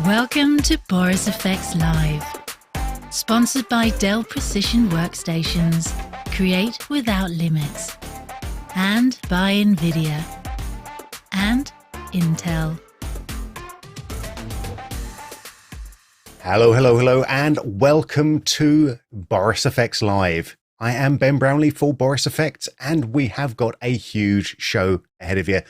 Welcome to Boris FX Live. Sponsored by Dell Precision Workstations. Create without limits. And by NVIDIA. And Intel. Hello, and welcome to Boris FX Live. I am Ben Brownlee for Boris Effects, and we have got a huge show ahead of you.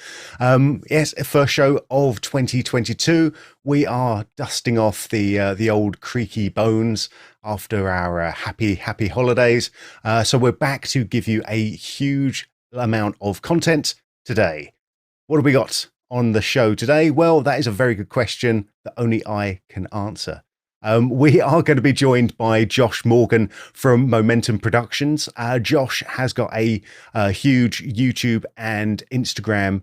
Yes, first show of 2022. We are dusting off the old creaky bones after our happy holidays. So we're back to give you a huge amount of content today. What have we got on the show today? Well, that is a very good question that only I can answer. We are going to be joined by Josh Morgan from Momentum Productions. Josh has got a huge YouTube and Instagram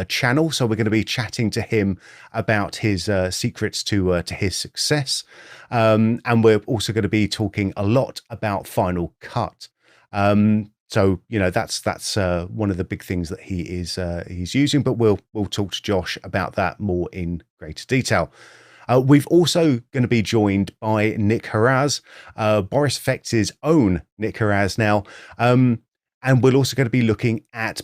channel, so we're going to be chatting to him about his secrets to his success. And we're also going to be talking a lot about Final Cut. So, you know, that's one of the big things that he's using, but we'll talk to Josh about that more in greater detail. We've also going to be joined by Nick Haraz, Boris Effects' own Nick Haraz now. And we're also going to be looking at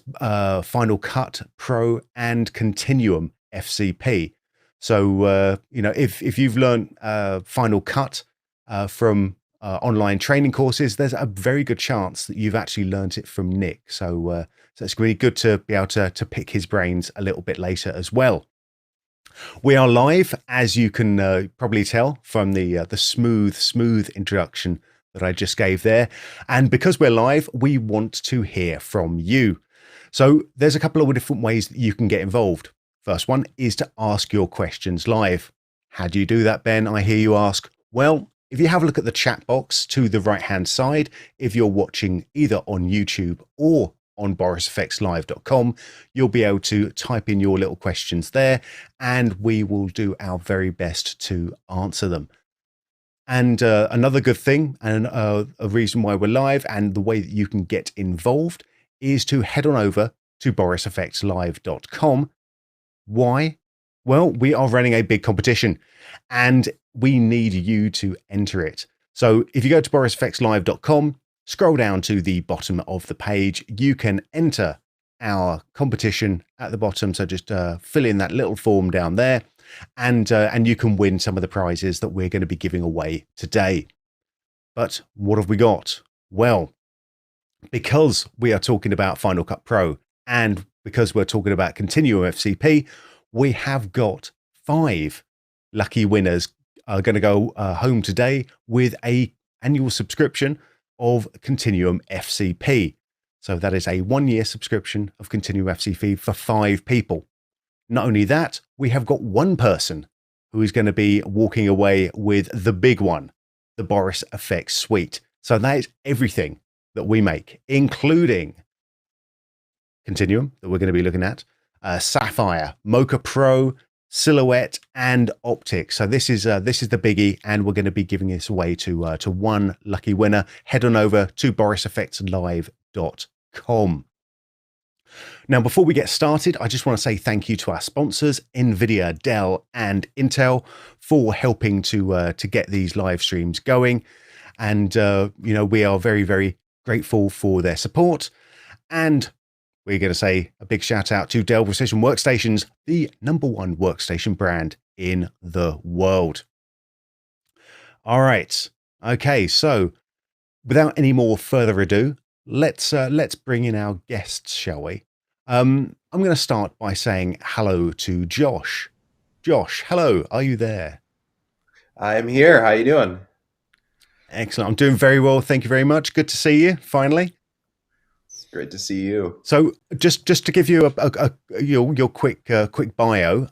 Final Cut Pro and Continuum FCP. So, you know, if you've learned Final Cut from online training courses, there's a very good chance that you've actually learned it from Nick. So it's really good to be able to pick his brains a little bit later as well. We are live, as you can probably tell from the smooth introduction that I just gave there. And because we're live, we want to hear from you. So there's a couple of different ways that you can get involved. First one is to ask your questions live. How do you do that, Ben? I hear you ask. Well, if you have a look at the chat box to the right-hand side, if you're watching either on YouTube or on borisfxlive.com, you'll be able to type in your little questions there, and we will do our very best to answer them. And another good thing, and a reason why we're live, and the way that you can get involved, is to head on over to borisfxlive.com. Why? Well, we are running a big competition, and we need you to enter it. So if you go to borisfxlive.com, scroll down to the bottom of the page, you can enter our competition at the bottom. So just fill in that little form down there, and you can win some of the prizes that we're going to be giving away today. But what have we got? Well, because we are talking about Final Cut Pro and because we're talking about Continuum FCP, we have got 5 lucky winners are going to go home today with a annual subscription of Continuum FCP. So that is a 1-year subscription of Continuum FCP for 5 people. Not only that, we have got one person who is going to be walking away with the big one, the Boris FX Suite. So that is everything that we make, including Continuum that we're going to be looking at, Sapphire, Mocha Pro, Silhouette, and Optic. So this is the biggie, and we're going to be giving this away to one lucky winner. Head on over to borisfxlive.com. Now, before we get started, I just want to say thank you to our sponsors, NVIDIA, Dell, and Intel, for helping to get these live streams going. And you know, we are very, very grateful for their support. And we're going to say a big shout out to Dell Precision Workstations, the #1 workstation brand in the world. All right. Okay. So without any more further ado, let's bring in our guests, shall we? I'm going to start by saying hello to Josh. Josh, hello. Are you there? I'm here. How you doing? Excellent. I'm doing very well. Thank you very much. Good to see you finally. Great to see you. So just to give you your quick bio,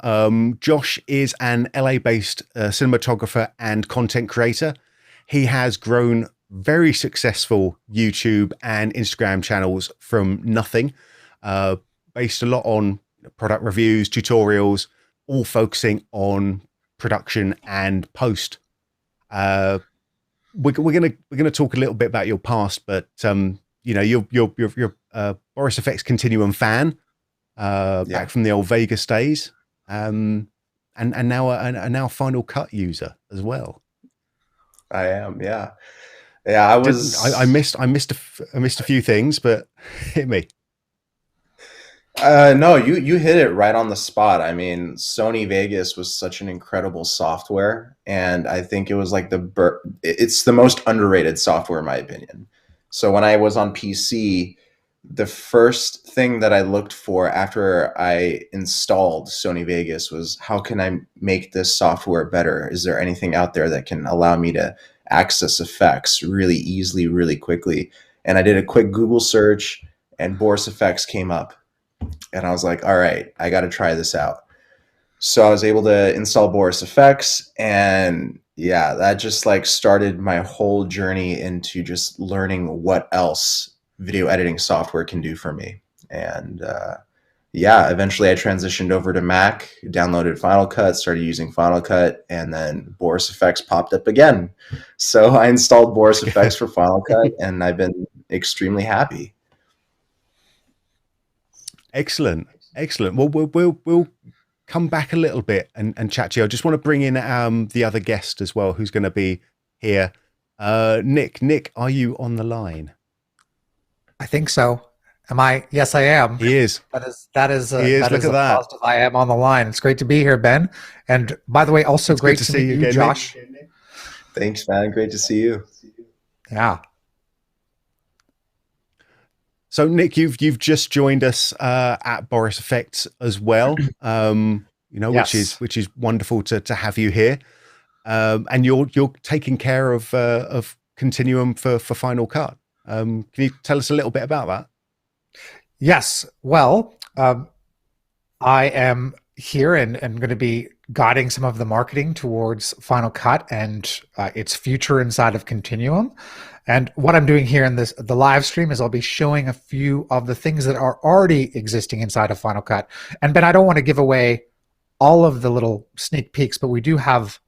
Josh is an LA-based cinematographer and content creator. He has grown very successful YouTube and Instagram channels from nothing, based a lot on product reviews, tutorials, all focusing on production and post. We're gonna talk a little bit about your past, but you know, you're Boris FX Continuum fan, back from the old Vegas days. and now a now Final Cut user as well. I am, yeah. Yeah, I was. I missed a few things, but hit me. No, you hit it right on the spot. I mean, Sony Vegas was such an incredible software, and I think it was like it's the most underrated software in my opinion. So when I was on PC, the first thing that I looked for after I installed Sony Vegas was how can I make this software better? Is there anything out there that can allow me to access effects really easily, really quickly? And I did a quick Google search, and Boris Effects came up. And I was like, all right, I got to try this out. So I was able to install Boris Effects, and yeah, that just like started my whole journey into just learning what else video editing software can do for me. And yeah, eventually I transitioned over to Mac, downloaded Final Cut, started using Final Cut, and then Boris Effects popped up again. So I installed Boris Effects for Final Cut, and I've been extremely happy. Excellent. Well, we'll come back a little bit and chat to you. I just want to bring in the other guest as well, who's going to be here. Nick. Nick, are you on the line? I think so. Am I? Yes, I am. He is. That is. He is. Look at that. Positive. I am on the line. It's great to be here, Ben. And by the way, also great to see you again, Josh. Nick. Thanks, man. Great to see you. Yeah. So Nick, you've just joined us at Boris Effects as well. Yes. which is wonderful to have you here. And you're taking care of Continuum for Final Cut. Can you tell us a little bit about that? Yes. Well, I am here and going to be guiding some of the marketing towards Final Cut and its future inside of Continuum. And what I'm doing here in the live stream is I'll be showing a few of the things that are already existing inside of Final Cut. And Ben, I don't want to give away all of the little sneak peeks, but we do have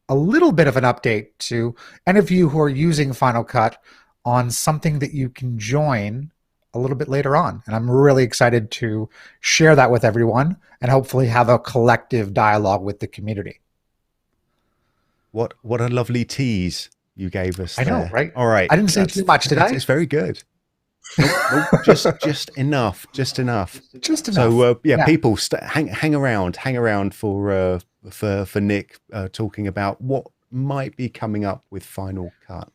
a little bit of an update to any of you who are using Final Cut on something that you can join a little bit later on. And I'm really excited to share that with everyone and hopefully have a collective dialogue with the community. What a lovely tease you gave us. I know, right? All right. I didn't say too much, did I? It's very good. Nope, just enough. Just enough. So yeah, people hang around for Nick talking about what might be coming up with Final Cut.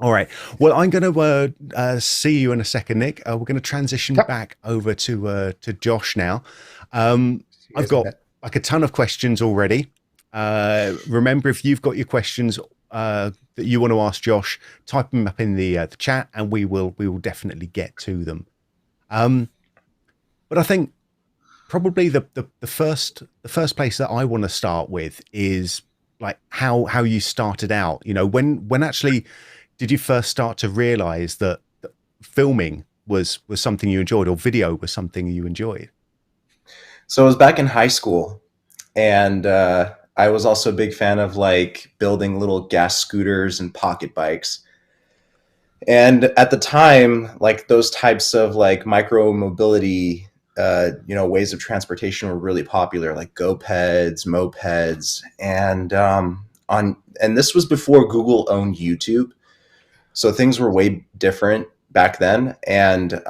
All right. Well, I'm going to see you in a second, Nick. We're going to transition back over to Josh now. I've got like a ton of questions already. Remember, if you've got your questions that you want to ask Josh, type them up in the chat, and we will definitely get to them. But I think probably the first place that I want to start with is like how you started out. You know, when actually did you first start to realize that filming was something you enjoyed, or video was something you enjoyed? So it was back in high school, and I was also a big fan of like building little gas scooters and pocket bikes. And at the time, like those types of like micro mobility, ways of transportation were really popular, like GoPeds, mopeds, and this was before Google owned YouTube. So things were way different back then. And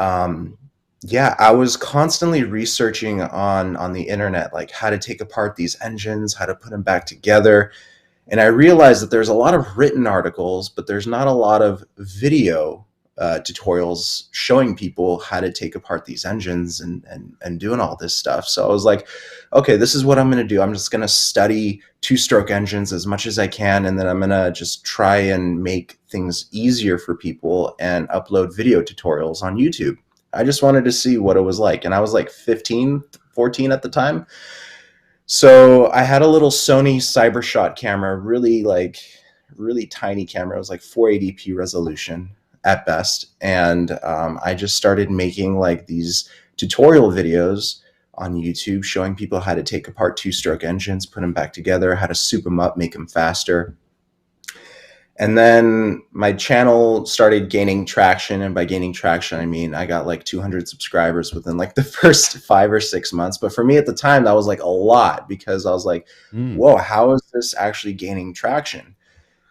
yeah, I was constantly researching on the internet, like how to take apart these engines, how to put them back together. And I realized that there's a lot of written articles, but there's not a lot of video tutorials showing people how to take apart these engines and doing all this stuff. So I was like, okay, this is what I'm going to do. I'm just going to study two-stroke engines as much as I can, and then I'm going to just try and make things easier for people and upload video tutorials on YouTube. I just wanted to see what it was like. And I was like 15, 14 at the time. So I had a little Sony CyberShot camera, really tiny camera. It was like 480p resolution at best. And I just started making like these tutorial videos on YouTube showing people how to take apart two-stroke engines, put them back together, how to soup them up, make them faster. And then my channel started gaining traction. And by gaining traction, I mean, I got like 200 subscribers within like the first 5 or 6 months. But for me at the time, that was like a lot, because I was like, whoa, how is this actually gaining traction?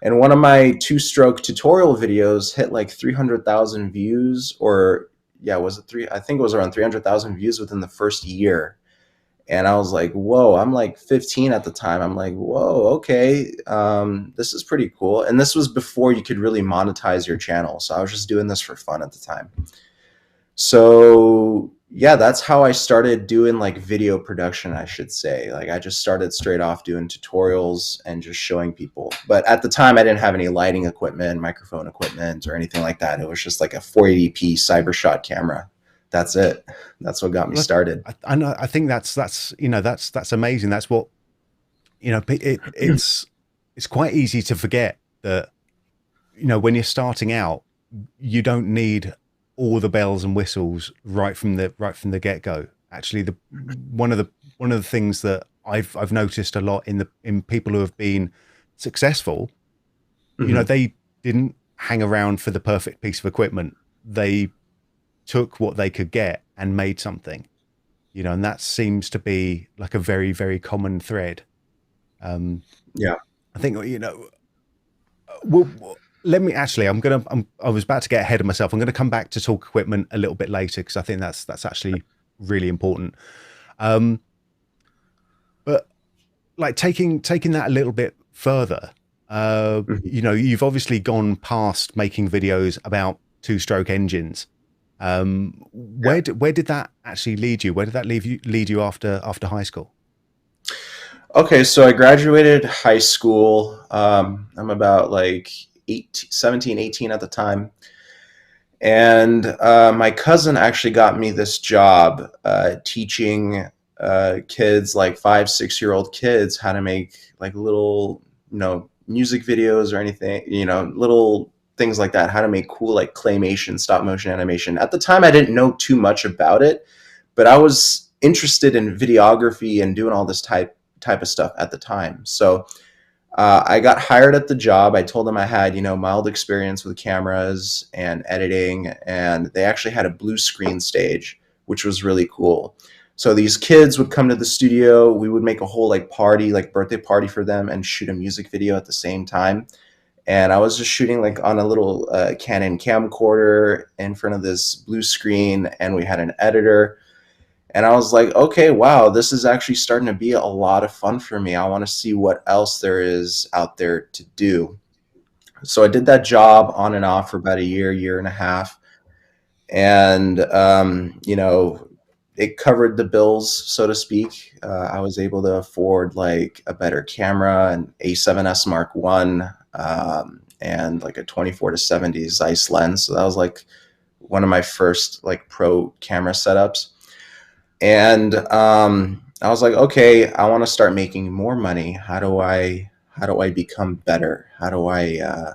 And one of my 2-stroke tutorial videos hit like 300,000 views, or yeah, was it three? I think it was around 300,000 views within the first year. And I was like, whoa, I'm like 15 at the time. I'm like, whoa, okay, this is pretty cool. And this was before you could really monetize your channel. So I was just doing this for fun at the time. So yeah, that's how I started doing like video production, I should say. Like I just started straight off doing tutorials and just showing people. But at the time I didn't have any lighting equipment, microphone equipment, or anything like that. It was just like a 480p Cybershot camera. That's it. That's what got me started. I know. I think that's that's amazing. That's what, it's quite easy to forget that, when you're starting out, you don't need all the bells and whistles right from the get-go. Actually, one of the things that I've noticed a lot in people who have been successful, they didn't hang around for the perfect piece of equipment. They took what they could get and made something, and that seems to be like a very, very common thread. Yeah, I think, well, let me actually, I was about to get ahead of myself. I'm going to come back to talk equipment a little bit later, because I think that's actually really important. But like taking that a little bit further, you've obviously gone past making videos about 2-stroke engines. Where did that actually lead you? Where did that lead you after high school? Okay, so I graduated high school. I'm about like 17, 18 at the time. And my cousin actually got me this job teaching kids, like 5, 6-year-old kids, how to make like little, music videos or anything, little things like that, how to make cool like claymation, stop motion animation. At the time, I didn't know too much about it, but I was interested in videography and doing all this type of stuff at the time. So I got hired at the job. I told them I had, mild experience with cameras and editing, and they actually had a blue screen stage, which was really cool. So these kids would come to the studio. We would make a whole like party, like birthday party for them, and shoot a music video at the same time. And I was just shooting like on a little Canon camcorder in front of this blue screen, and we had an editor. And I was like, okay, wow, this is actually starting to be a lot of fun for me. I want to see what else there is out there to do. So I did that job on and off for about a year and a half. And, it covered the bills, so to speak. I was able to afford like a better camera, an A7S Mark I, and like a 24-70 Zeiss lens. So that was like one of my first like pro camera setups. And I was like, okay, I want to start making more money. How do I become better? How do I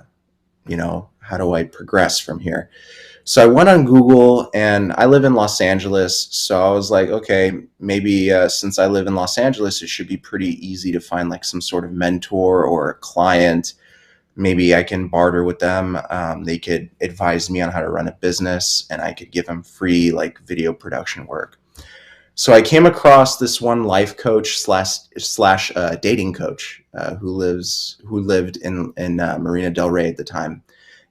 progress from here? So I went on Google, and I live in Los Angeles. So I was like, okay, maybe since I live in Los Angeles, it should be pretty easy to find like some sort of mentor or a client. Maybe I can barter with them. They could advise me on how to run a business, and I could give them free like video production work. So I came across this one life coach slash dating coach who lived in Marina Del Rey at the time.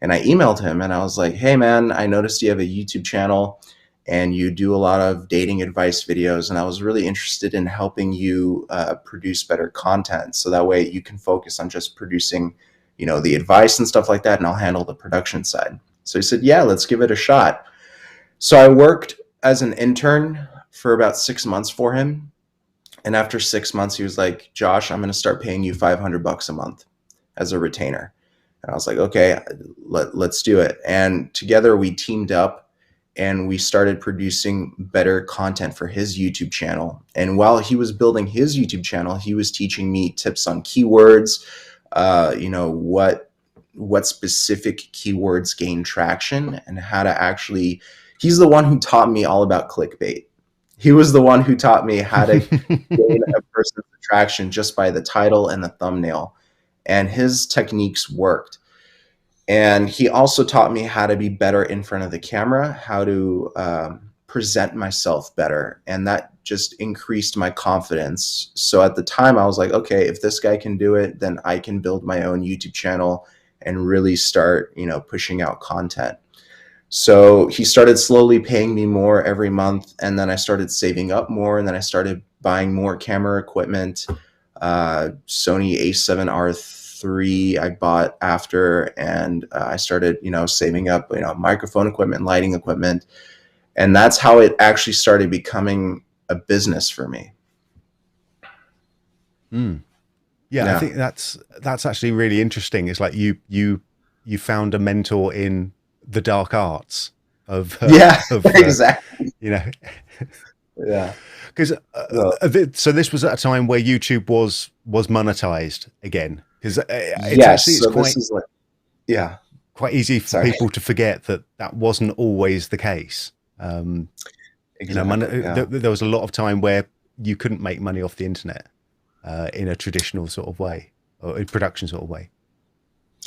And I emailed him, and I was like, hey man, I noticed you have a YouTube channel and you do a lot of dating advice videos. And I was really interested in helping you produce better content. So that way you can focus on just producing, the advice and stuff like that. And I'll handle the production side. So he said, yeah, let's give it a shot. So I worked as an intern for about 6 months for him. And after 6 months, he was like, Josh, I'm going to start paying you $500 a month as a retainer. And I was like, okay, let's do it. And together we teamed up, and we started producing better content for his YouTube channel. And while he was building his YouTube channel, he was teaching me tips on keywords, what specific keywords gain traction, and how to actually, he's the one who taught me all about clickbait. He was the one who taught me how to gain a person's attraction just by the title and the thumbnail. And his techniques worked. And he also taught me how to be better in front of the camera, how to present myself better. And that just increased my confidence. So at the time I was like, okay, if this guy can do it, then I can build my own YouTube channel and really start, you know, pushing out content. So he started slowly paying me more every month. And then I started saving up more. And then I started buying more camera equipment. Sony a7R III I bought after, and I started, you know, saving up, you know, microphone equipment, lighting equipment. And that's how it actually started becoming a business for me. Yeah, I think that's actually really interesting. It's like you found a mentor in the dark arts of exactly. You know, Yeah. because so this was at a time where YouTube was monetized again, because it's quite easy for people to forget that that wasn't always the case. Exactly, there was a lot of time where you couldn't make money off the internet in a traditional sort of way, or in production sort of way.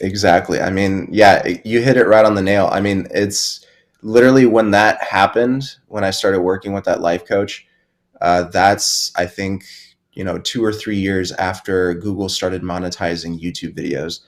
Exactly. I mean, yeah, you hit it right on the nail. I mean, it's literally when that happened, when I started working with that life coach, that's, I think, you know, 2 or 3 years after Google started monetizing YouTube videos.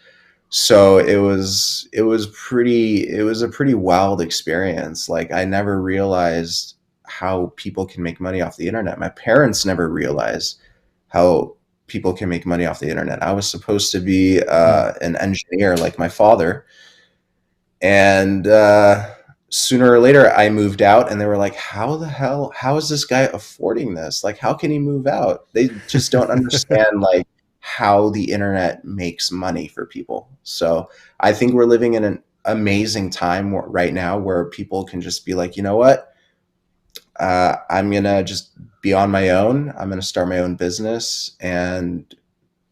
So it was a pretty wild experience. Like, I never realized how people can make money off the internet. My parents never realized how people can make money off the internet. I was supposed to be an engineer like my father. And sooner or later I moved out, and they were like, how is this guy affording this? Like, how can he move out? They just don't understand like how the internet makes money for people. So I think we're living in an amazing time right now where people can just be like, you know what? I'm going to just be on my own. I'm going to start my own business and,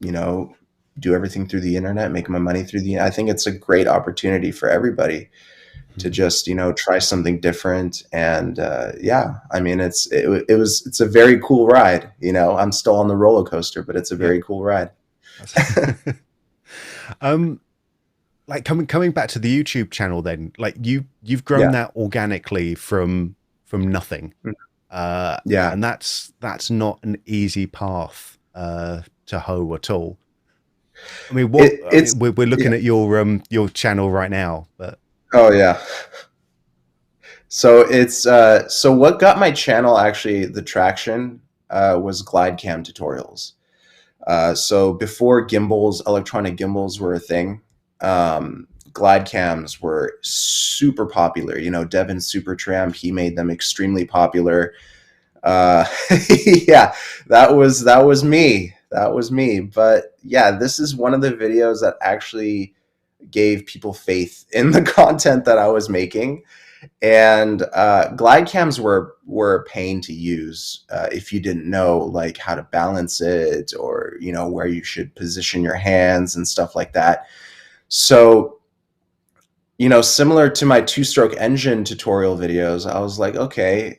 you know, do everything through the internet, make my money through I think it's a great opportunity for everybody to just, you know, try something different. And yeah, I mean, it's a very cool ride. You know, I'm still on the roller coaster, but it's a very cool ride. Like coming back to the YouTube channel, then, like you've grown that organically from nothing. And that's not an easy path to hoe at all. I mean, we're looking at your channel right now, but oh yeah. So it's so what got my channel actually the traction was GlideCam tutorials. So before gimbals, electronic gimbals were a thing, glide cams were super popular. You know, Devin Supertramp, he made them extremely popular. Yeah, that was me. That was me. But yeah, this is one of the videos that actually gave people faith in the content that I was making. And glide cams were a pain to use if you didn't know like how to balance it, or you know where you should position your hands and stuff like that. So, you know, similar to my two-stroke engine tutorial videos, I was like, okay,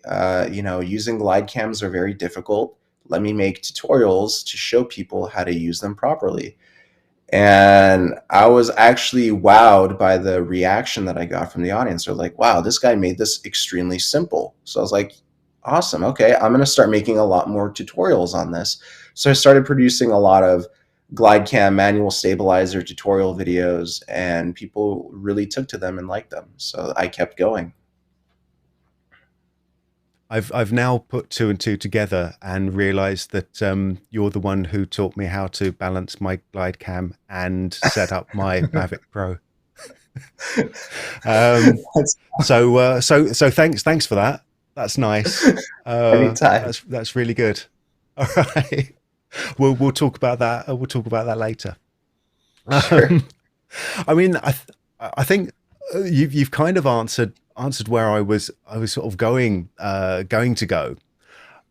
you know, using glide cams are very difficult. Let me make tutorials to show people how to use them properly. And I was actually wowed by the reaction that I got from the audience. They're like, wow, this guy made this extremely simple. So I was like, awesome. Okay, I'm going to start making a lot more tutorials on this. So I started producing a lot of GlideCam manual stabilizer tutorial videos, and people really took to them and liked them. So I kept going. I've now put 2 and 2 together and realized that you're the one who taught me how to balance my GlideCam and set up my Mavic Pro. So thanks for that. That's nice. Anytime. That's really good. All right. We'll talk about that. We'll talk about that later. Sure. I mean, I think you've kind of answered where I was sort of going to go,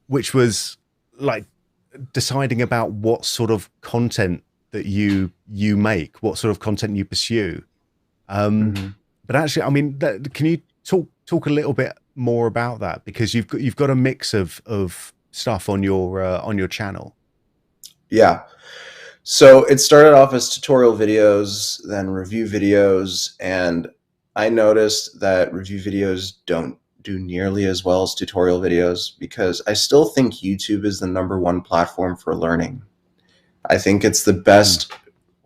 which was like deciding about what sort of content that you make, what sort of content you pursue. But actually, I mean, can you talk a little bit more about that, because you've got a mix of stuff on your channel. Yeah. So it started off as tutorial videos, then review videos, and I noticed that review videos don't do nearly as well as tutorial videos because I still think YouTube is the #1 platform for learning. I think it's the best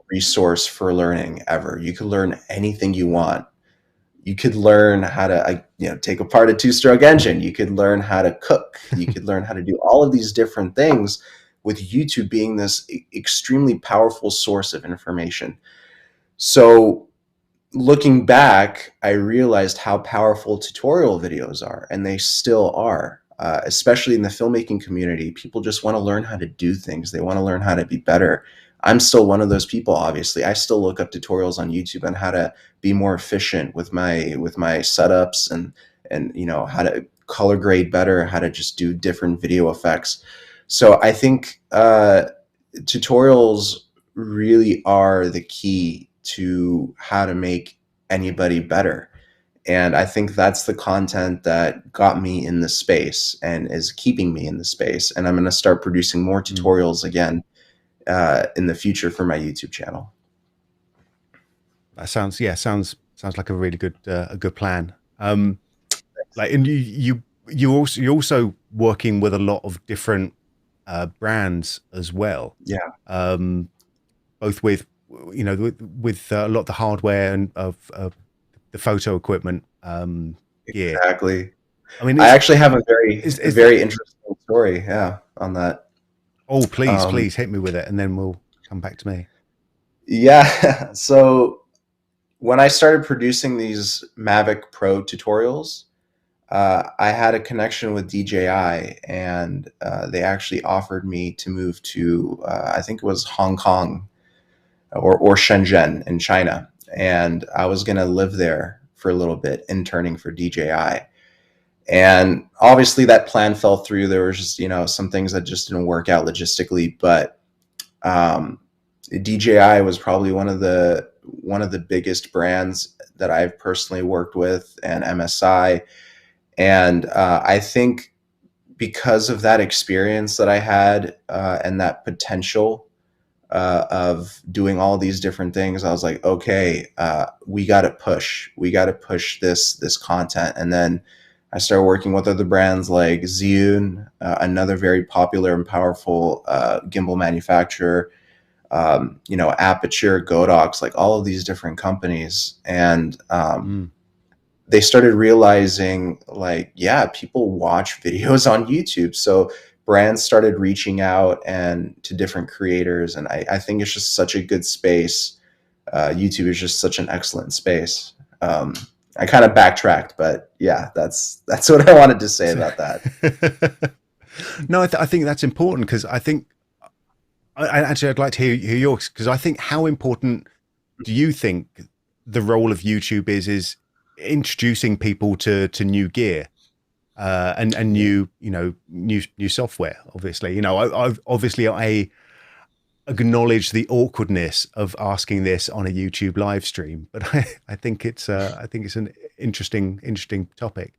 resource for learning ever. You can learn anything you want. You could learn how to, take apart a two-stroke engine. You could learn how to cook. You could learn how to do all of these different things, with YouTube being this extremely powerful source of information. So looking back, I realized how powerful tutorial videos are, and they still are, especially in the filmmaking community. People just want to learn how to do things. They want to learn how to be better. I'm still one of those people, obviously. I still look up tutorials on YouTube on how to be more efficient with my setups and how to color grade better, how to just do different video effects. So I think tutorials really are the key to how to make anybody better. And I think that's the content that got me in the space and is keeping me in the space. And I'm going to start producing more tutorials again in the future for my YouTube channel. That sounds like a really good a good plan. Like, and you're also working with a lot of different brands as well. Yeah. Both with with a lot of the hardware and of the photo equipment gear. Exactly. I mean, I actually have a very interesting story, on that. Oh, please hit me with it, and then we'll come back to me. Yeah. So when I started producing these Mavic Pro tutorials, I had a connection with DJI, and they actually offered me to move to, I think it was Hong Kong or Shenzhen in China. And I was going to live there for a little bit, interning for DJI. And obviously that plan fell through. There was just, some things that just didn't work out logistically, but DJI was probably one of the biggest brands that I've personally worked with, and MSI. And I think because of that experience that I had and that potential of doing all these different things, I was like, okay, we got to push this content. And then I started working with other brands like Zhiyun, another very popular and powerful gimbal manufacturer, Aperture, Godox, like all of these different companies. And they started realizing, like, yeah, people watch videos on YouTube. So brands started reaching out and to different creators. And I think it's just such a good space. YouTube is just such an excellent space. I kind of backtracked, but yeah, that's what I wanted to say about that. No, I think that's important, because I think I'd like to hear yours, because I think, how important do you think the role of YouTube is introducing people to new gear and new software? Obviously, I acknowledge the awkwardness of asking this on a YouTube live stream, but I think it's an interesting topic.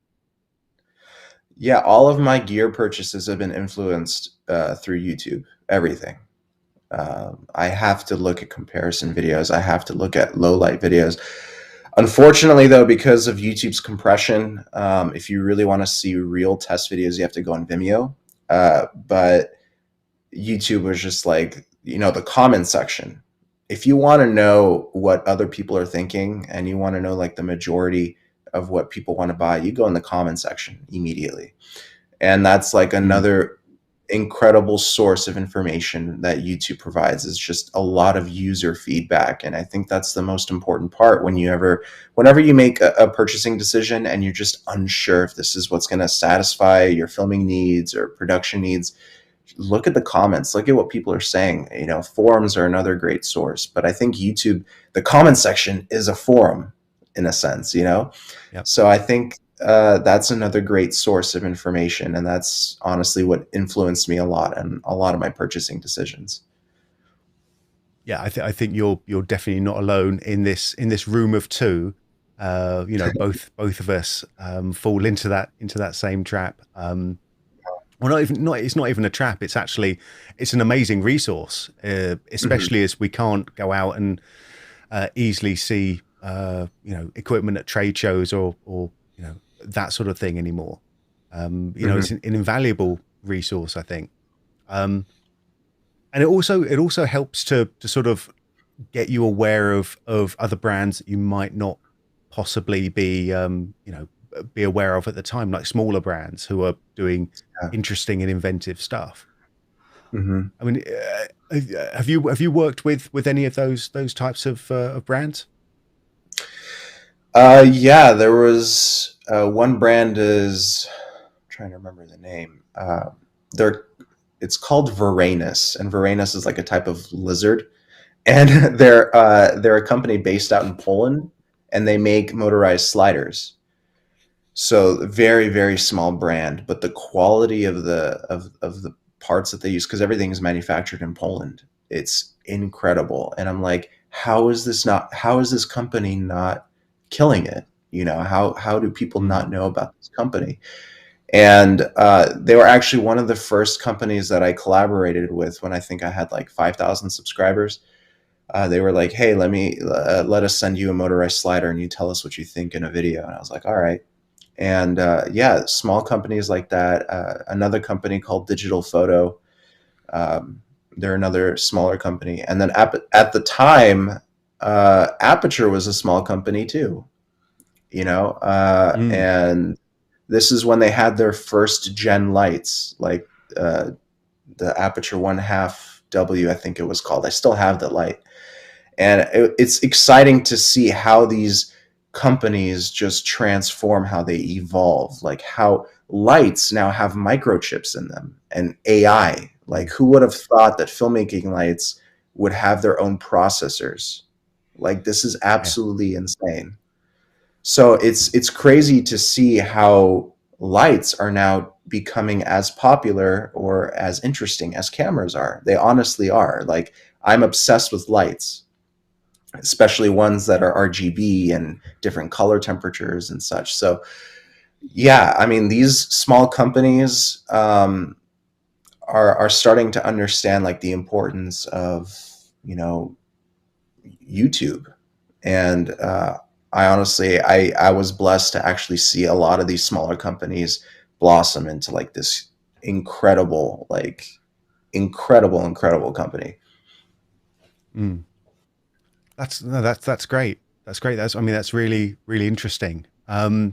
Yeah, all of my gear purchases have been influenced through YouTube. Everything. I have to look at comparison videos. I have to look at low light videos. Unfortunately, though, because of YouTube's compression, if you really want to see real test videos, you have to go on Vimeo. But YouTube was just like, the comment section. If you want to know what other people are thinking, and you want to know like the majority of what people want to buy, you go in the comment section immediately. And that's like another incredible source of information that YouTube provides, is just a lot of user feedback. And I think that's the most important part whenever you make a purchasing decision and you're just unsure if this is what's going to satisfy your filming needs or production needs. Look at the comments, look at what people are saying. Forums are another great source, but I think YouTube, the comment section is a forum in a sense, Yep. So I think that's another great source of information, and that's honestly what influenced me a lot and a lot of my purchasing decisions. Yeah, I think you're definitely not alone in this room of two. Both of us fall into that same trap. well, it's not even a trap. It's actually, it's an amazing resource, especially as we can't go out and easily see, equipment at trade shows or, that sort of thing anymore. It's an invaluable resource, I think. And it also helps to sort of get you aware of other brands that you might not possibly be aware of at the time, like smaller brands who are doing interesting and inventive stuff. I mean, have you worked with any of those types of brands? Yeah, there was one brand is I'm trying to remember the name. It's called Varanus, and Varanus is like a type of lizard, and they're a company based out in Poland, and they make motorized sliders. So very, very small brand, but the quality of the parts that they use, because everything is manufactured in Poland, it's incredible. And I'm like, how is this company not killing it? How do people not know about this company? And they were actually one of the first companies that I collaborated with when I think I had like 5,000 subscribers. They were like, hey, let us send you a motorized slider and you tell us what you think in a video. And I was like, all right. And small companies like that. Another company called Digital Photo. They're another smaller company. And then at the time, Aperture was a small company too, and this is when they had their first gen lights, like the Aperture 1/2 W, I think it was called. I still have the light. And it's exciting to see how these companies just transform, how they evolve, like how lights now have microchips in them and AI. Like, who would have thought that filmmaking lights would have their own processors? Like, this is absolutely insane. So it's crazy to see how lights are now becoming as popular or as interesting as cameras are. They honestly are. Like, I'm obsessed with lights, especially ones that are RGB and different color temperatures and such. So yeah, I mean, these small companies are starting to understand like the importance of, YouTube. And I honestly, I was blessed to actually see a lot of these smaller companies blossom into like this incredible company. That's great. That's great. That's really, really interesting. I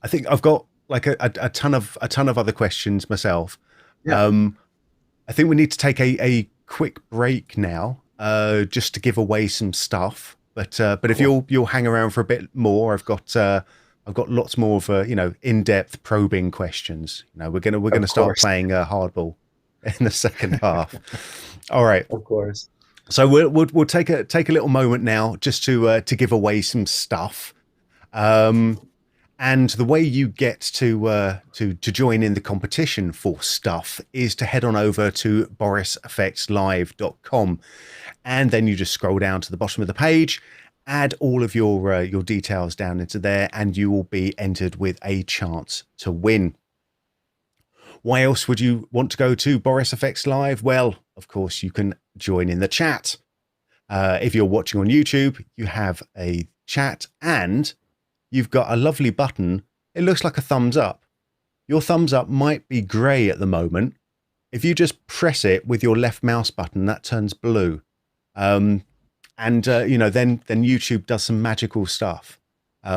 think I've got like a ton of other questions myself. Yeah. I think we need to take a quick break now, just to give away some stuff. But if you'll hang around for a bit more, I've got lots more of in-depth probing questions. We're gonna start playing hardball in the second half. All right. Of course. So we'll take a little moment now just to give away some stuff. And the way you get to join in the competition for stuff is to head on over to borisfxlive.com, and then you just scroll down to the bottom of the page, add all of your details down into there, and you will be entered with a chance to win. Why else would you want to go to Boris FX Live? Well, of course, you can join in the chat. If you're watching on YouTube, you have a chat and you've got a lovely button. It looks like a thumbs up. Your thumbs up might be gray at the moment. If you just press it with your left mouse button, that turns blue. Then YouTube does some magical stuff.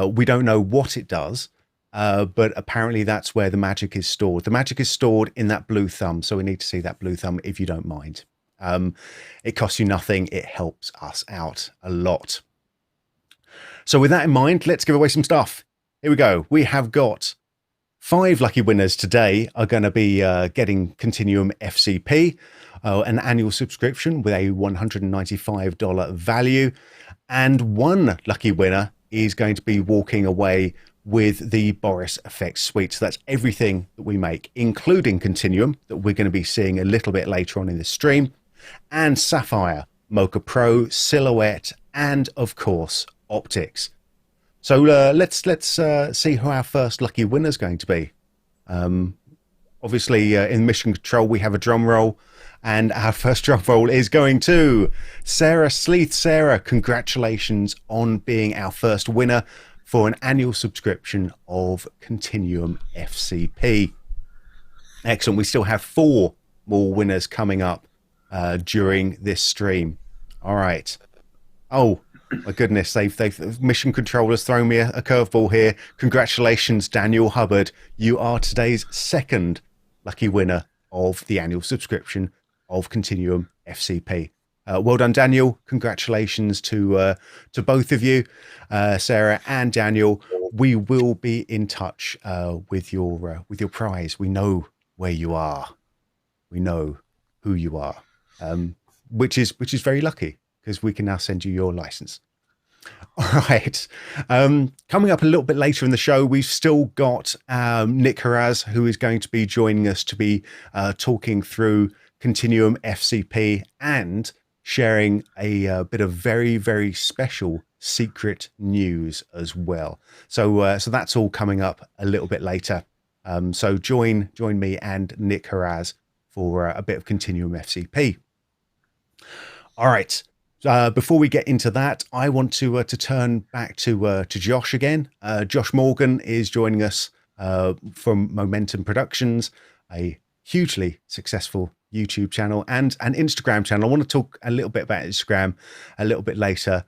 We don't know what it does, but apparently that's where the magic is stored. The magic is stored in that blue thumb. So we need to see that blue thumb if you don't mind. It costs you nothing. It helps us out a lot. So with that in mind, let's give away some stuff. Here we go. We have got 5 lucky winners today are going to be getting Continuum FCP, an annual subscription with a $195 value. And 1 lucky winner is going to be walking away with the Boris FX suite. So that's everything that we make, including Continuum, that we're going to be seeing a little bit later on in the stream, and Sapphire, Mocha Pro, Silhouette, and of course, Optics. So let's see who our first lucky winner is going to be. obviously in Mission Control, we have a drum roll. And our first drum roll is going to Sarah Sleeth. Sarah, congratulations on being our first winner for an annual subscription of Continuum FCP. Excellent. We still have 4 more winners coming up during this stream. All right. Oh, my goodness. They've Mission Control has thrown me a curveball here. Congratulations, Daniel Hubbard. You are today's second lucky winner of the annual subscription of Continuum FCP. Well done, Daniel. Congratulations to both of you, Sarah and Daniel. We will be in touch with your prize. We know where you are. We know who you are, which is very lucky because we can now send you your license. All right. Coming up a little bit later in the show, we've still got Nick Haraz, who is going to be joining us to be talking through Continuum FCP and sharing a bit of very, very special secret news as well. So that's all coming up a little bit later. So join me and Nick Haraz for a bit of Continuum FCP. All right. Before we get into that, I want to turn back to Josh again. Josh Morgan is joining us from Momentum Productions, a hugely successful YouTube channel and an Instagram channel. I want to talk a little bit about Instagram a little bit later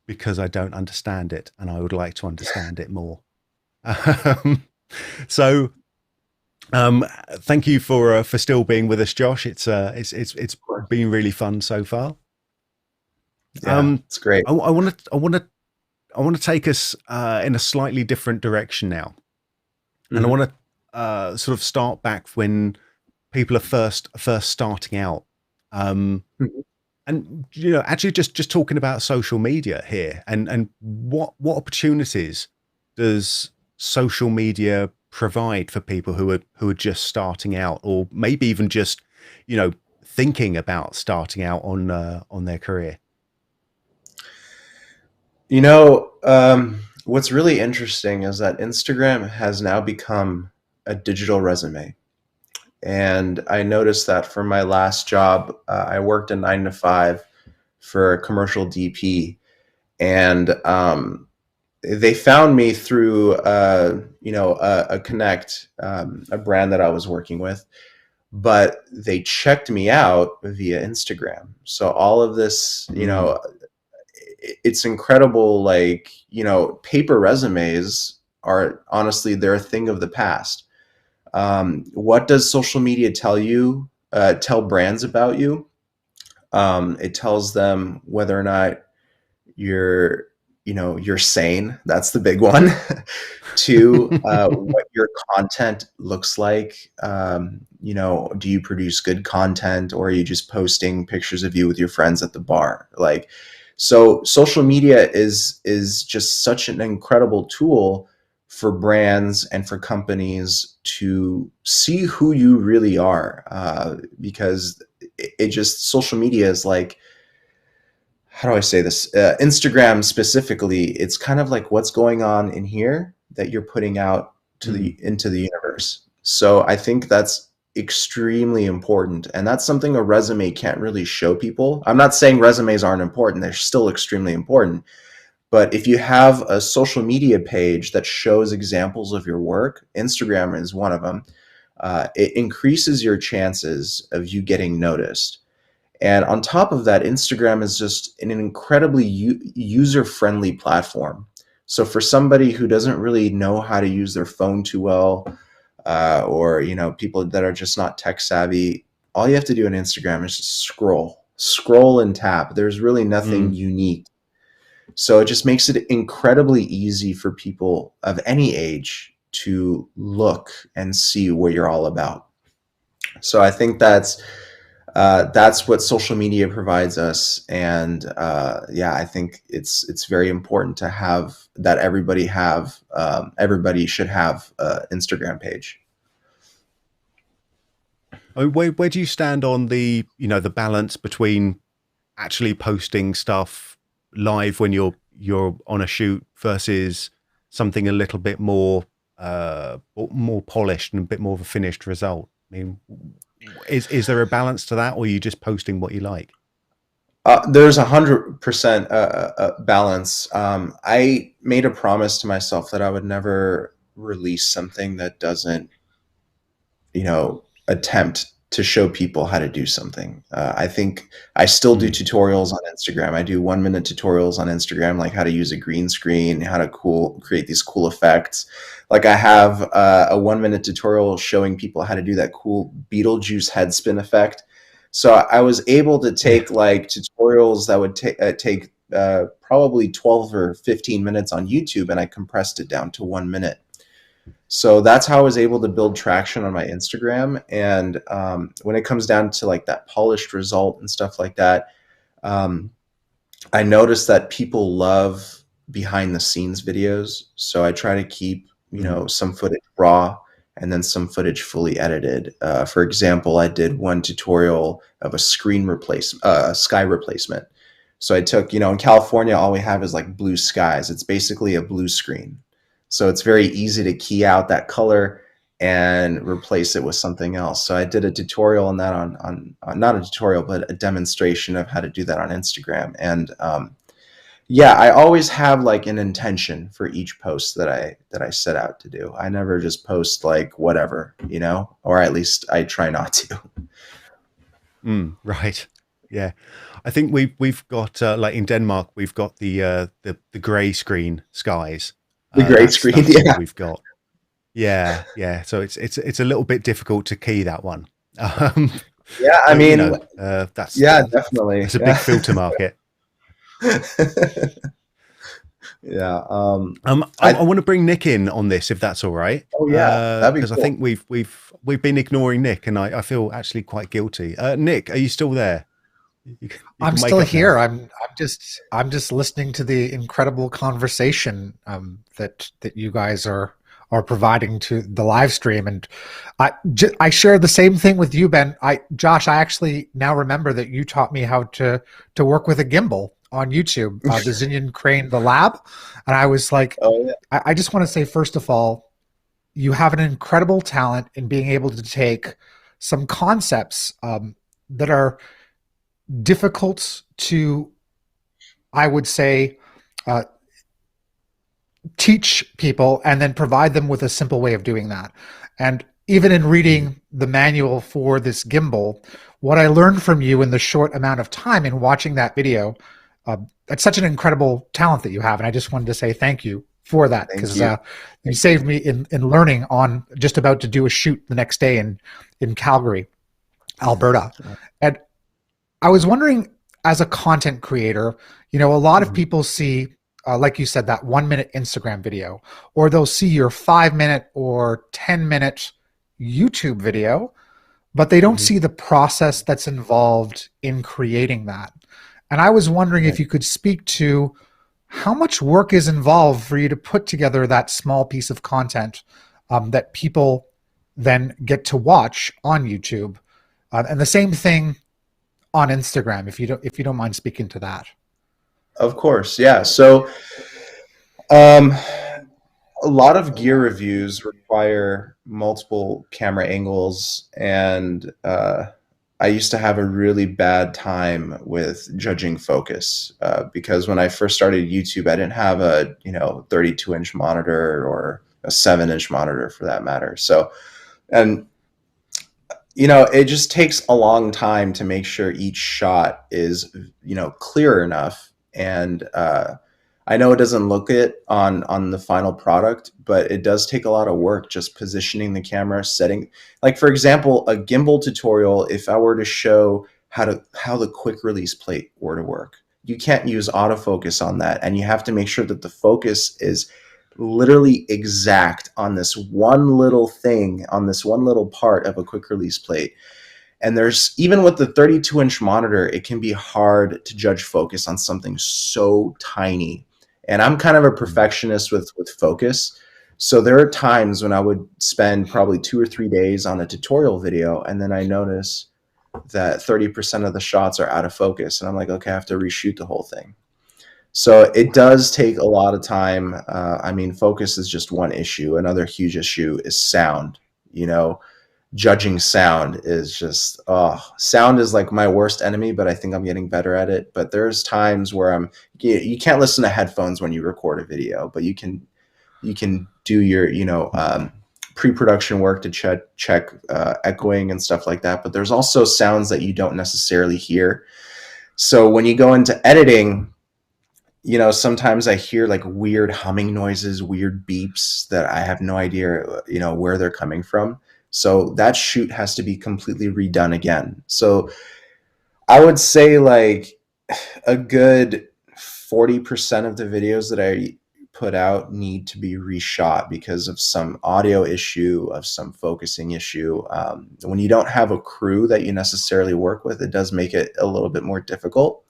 because I don't understand it and I would like to understand it more. So thank you for still being with us, Josh. It's been really fun so far. Yeah, it's great. I want to take us in a slightly different direction now, and I want to sort of start back when people are first starting out, and actually just talking about social media here, and what opportunities does social media provide for people who are just starting out, or maybe even just thinking about starting out on their career. What's really interesting is that Instagram has now become a digital resume. And I noticed that from my last job, I worked a 9-to-5 for a commercial DP, and they found me through a Connect, a brand that I was working with, but they checked me out via Instagram. So all of this, it's incredible. Like, paper resumes are honestly, they're a thing of the past. What does social media tell brands about you? It tells them whether or not you're sane. That's the big one. 2, what your content looks like. Do you produce good content, or are you just posting pictures of you with your friends at the bar? So social media is just such an incredible tool for brands and for companies to see who you really are, because social media is like, how do I say this? Instagram specifically, it's kind of like what's going on in here that you're putting out into the universe. So I think that's extremely important, and that's something a resume can't really show people. I'm not saying resumes aren't important; they're still extremely important. But if you have a social media page that shows examples of your work, Instagram is one of them. It increases your chances of you getting noticed. And on top of that, Instagram is just an incredibly user-friendly platform. So for somebody who doesn't really know how to use their phone too well, or people that are just not tech savvy, all you have to do on Instagram is just scroll and tap. There's really nothing unique. So it just makes it incredibly easy for people of any age to look and see what you're all about. So I think that's what social media provides us, and I think it's very important to have that. Everybody should have an Instagram page. Where do you stand on the balance between actually posting stuff live when you're on a shoot versus something a little bit more more polished and a bit more of a finished result? I mean, is there a balance to that, or are you just posting what you like? There's 100% balance. I made a promise to myself that I would never release something that doesn't, attempt to show people how to do something. I think I still do tutorials on Instagram. I do 1-minute tutorials on Instagram, like how to use a green screen, how to create these cool effects. Like I have a 1-minute tutorial showing people how to do that cool Beetlejuice head spin effect. So I was able to take like tutorials that would take probably 12 or 15 minutes on YouTube, and I compressed it down to 1 minute. So that's how I was able to build traction on my Instagram. And when it comes down to like that polished result and stuff like that, I noticed that people love behind the scenes videos. So I try to keep, some footage raw and then some footage fully edited. For example, I did one tutorial of a sky replacement. So I took, in California, all we have is like blue skies. It's basically a blue screen. So it's very easy to key out that color and replace it with something else. So I did a tutorial on that on not a tutorial, but a demonstration of how to do that on Instagram. And yeah, I always have like an intention for each post that I set out to do. I never just post like whatever, or at least I try not to. Right. Yeah. I think we've got like in Denmark, we've got the gray screen skies. The gray screen, yeah. We've got. Yeah. So it's a little bit difficult to key that one. Yeah, I mean, that's definitely. It's a big filter market. Yeah. I want to bring Nick in on this, if that's all right. Oh yeah, that'd be because cool. I think we've been ignoring Nick, and I feel actually quite guilty. Nick, are you still there? I'm still here. I'm just listening to the incredible conversation that you guys are providing to the live stream, and I share the same thing with you, Ben. Josh, I actually now remember that you taught me how to work with a gimbal on YouTube, the Xinian Crane, the lab, and I was like, oh, yeah. I just want to say, first of all, you have an incredible talent in being able to take some concepts that are difficult to, I would say, teach people and then provide them with a simple way of doing that. And even in reading the manual for this gimbal, what I learned from you in the short amount of time in watching that video, it's such an incredible talent that you have. And I just wanted to say thank you for that, because you saved me in learning on just about to do a shoot the next day in Calgary, Alberta. And I was wondering, as a content creator, a lot of people see, like you said, that 1-minute Instagram video, or they'll see your 5-minute or 10-minute YouTube video, but they don't see the process that's involved in creating that. And I was wondering if you could speak to how much work is involved for you to put together that small piece of content that people then get to watch on YouTube, and the same thing on Instagram, if you don't mind speaking to that. Of course, yeah. So a lot of gear reviews require multiple camera angles, and I used to have a really bad time with judging focus because when I first started YouTube, I didn't have a 32-inch monitor or a 7-inch monitor for that matter. So, and it just takes a long time to make sure each shot is clear enough. And I know it doesn't look it on the final product, but it does take a lot of work just positioning the camera, setting, like for example, a gimbal tutorial. If I were to show how the quick release plate were to work, you can't use autofocus on that, and you have to make sure that the focus is literally exact on this one little thing, on this one little part of a quick release plate. And there's, even with the 32-inch monitor, it can be hard to judge focus on something so tiny. And I'm kind of a perfectionist with focus. So there are times when I would spend probably 2 or 3 days on a tutorial video, and then I notice that 30% of the shots are out of focus. And I'm like, okay, I have to reshoot the whole thing. So it does take a lot of time. I mean, focus is just one issue. Another huge issue is sound. You know, judging sound is just, sound is like my worst enemy, but I think I'm getting better at it. But there's times where you can't listen to headphones when you record a video, but you can do your, pre-production work to check echoing and stuff like that. But there's also sounds that you don't necessarily hear. So when you go into editing, sometimes I hear like weird humming noises, weird beeps that I have no idea, where they're coming from. So that shoot has to be completely redone again. So I would say like a good 40% of the videos that I put out need to be reshot because of some audio issue, of some focusing issue. When you don't have a crew that you necessarily work with, it does make it a little bit more difficult.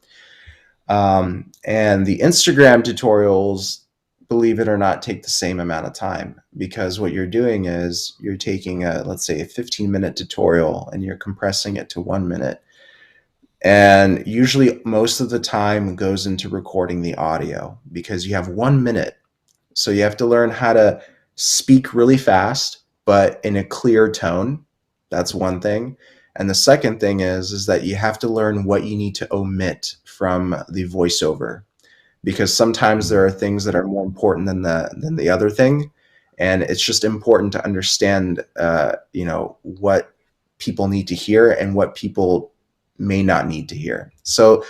And the Instagram tutorials, believe it or not, take the same amount of time, because what you're doing is you're taking let's say a 15-minute tutorial and you're compressing it to 1 minute. And usually most of the time goes into recording the audio because you have 1 minute. So you have to learn how to speak really fast, but in a clear tone. That's one thing. And the second thing is that you have to learn what you need to omit from the voiceover, because sometimes there are things that are more important than the other thing. And it's just important to understand, what people need to hear and what people may not need to hear. So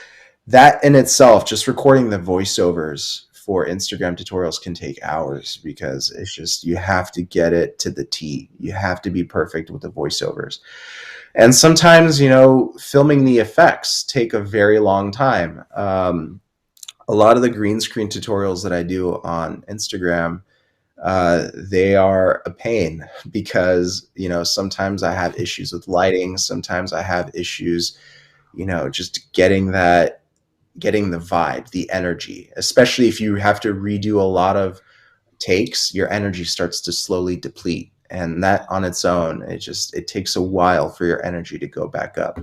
that in itself, just recording the voiceovers for Instagram tutorials can take hours, because it's just, you have to get it to the T. You have to be perfect with the voiceovers. And sometimes, filming the effects take a very long time. A lot of the green screen tutorials that I do on Instagram, they are a pain because, sometimes I have issues with lighting. Sometimes I have issues, just getting the vibe, the energy, especially if you have to redo a lot of takes, your energy starts to slowly deplete. And that on its own, it takes a while for your energy to go back up.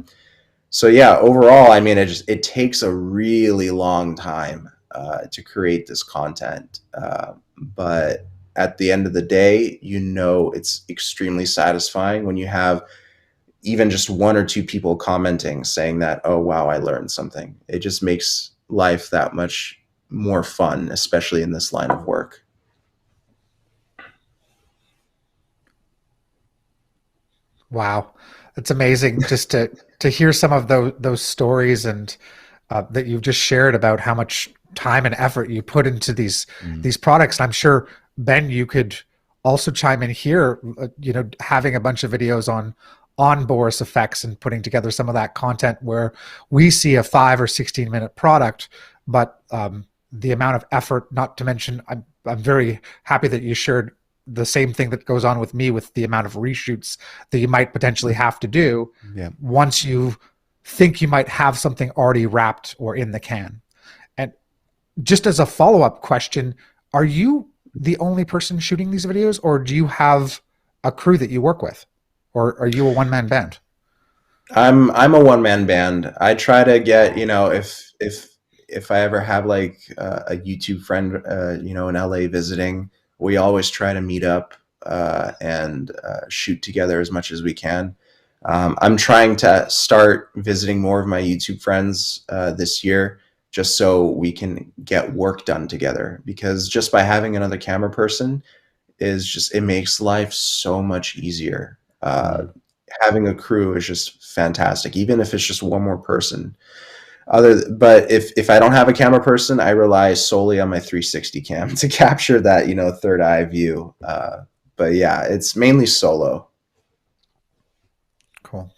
So yeah, overall, I mean, it takes a really long time to create this content. But at the end of the day, it's extremely satisfying when you have even just 1 or 2 people commenting saying that, oh, wow, I learned something. It just makes life that much more fun, especially in this line of work. Wow, it's amazing just to hear some of those stories and that you've just shared about how much time and effort you put into these products. And I'm sure, Ben, you could also chime in here. Having a bunch of videos on Boris FX and putting together some of that content where we see a 5 or 16-minute product, but the amount of effort. Not to mention, I'm very happy that you shared the same thing that goes on with me with the amount of reshoots that you might potentially have to do once you think you might have something already wrapped or in the can. And just as a follow-up question, are you the only person shooting these videos, or do you have a crew that you work with, or are you a one-man band? I'm a one-man band. I try to get, if I ever have like a YouTube friend, in LA visiting, we always try to meet up and shoot together as much as we can. I'm trying to start visiting more of my YouTube friends this year, just so we can get work done together, because just by having another camera person it makes life so much easier. Having a crew is just fantastic, even if it's just one more person. But if I don't have a camera person, I rely solely on my 360 cam to capture that, third eye view. But yeah, it's mainly solo. Cool.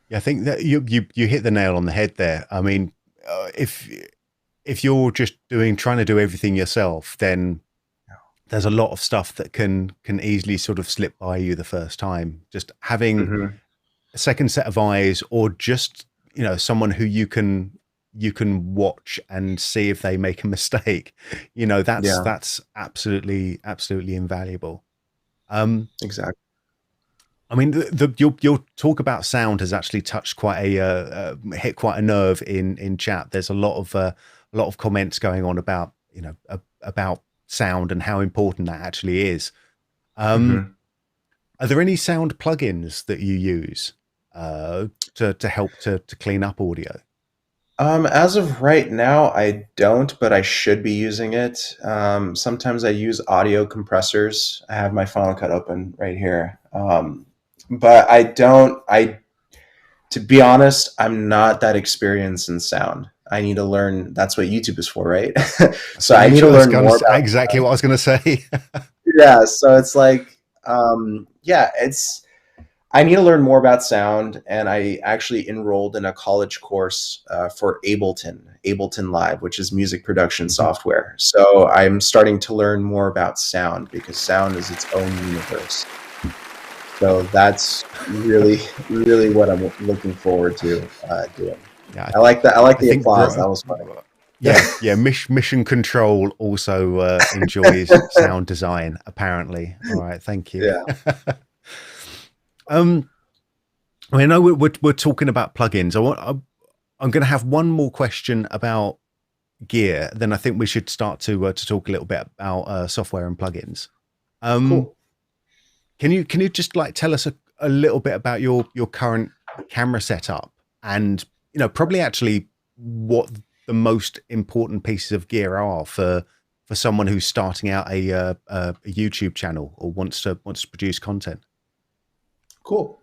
Yeah, I think that you hit the nail on the head there. I mean, if you're just trying to do everything yourself, then there's a lot of stuff that can easily sort of slip by you the first time. Just having a second set of eyes, or just someone who you can watch and see if they make a mistake, that's absolutely invaluable. Exactly. I mean, your talk about sound has actually touched hit quite a nerve in chat. There's a lot of a lot of comments going on about, about sound and how important that actually is. Mhm. Are there any sound plugins that you use to help to clean up audio? As of right now, I don't, but I should be using it. Sometimes I use audio compressors. I have my Final Cut open right here. But I don't, to be honest, I'm not that experienced in sound. I need to learn. That's what YouTube is for, right? So I need to learn more about exactly what I was going to say. yeah. So it's like, yeah, I need to learn more about sound, and I actually enrolled in a college course for Ableton Live, which is music production software. So I'm starting to learn more about sound because sound is its own universe. So that's really, really what I'm looking forward to doing. Yeah, I like that. I like I the think applause. That was funny. Yeah. Mission Control also enjoys sound design. Apparently, all right. Thank you. Yeah. I know we're talking about plugins. I'm going to have one more question about gear. Then I think we should start to talk a little bit about software and plugins. Cool. Can you just like tell us a little bit about your current camera setup, and probably actually what the most important pieces of gear are for someone who's starting out a YouTube channel or wants to produce content? Cool.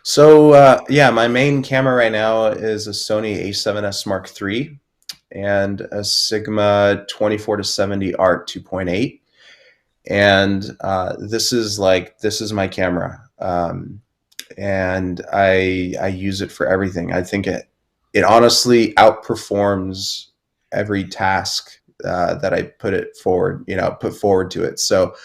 So yeah, my main camera right now is a Sony a7S Mark III and a Sigma 24-70 Art 2.8. And this is my camera. And I use it for everything. I think it honestly outperforms every task that I put forward to it. So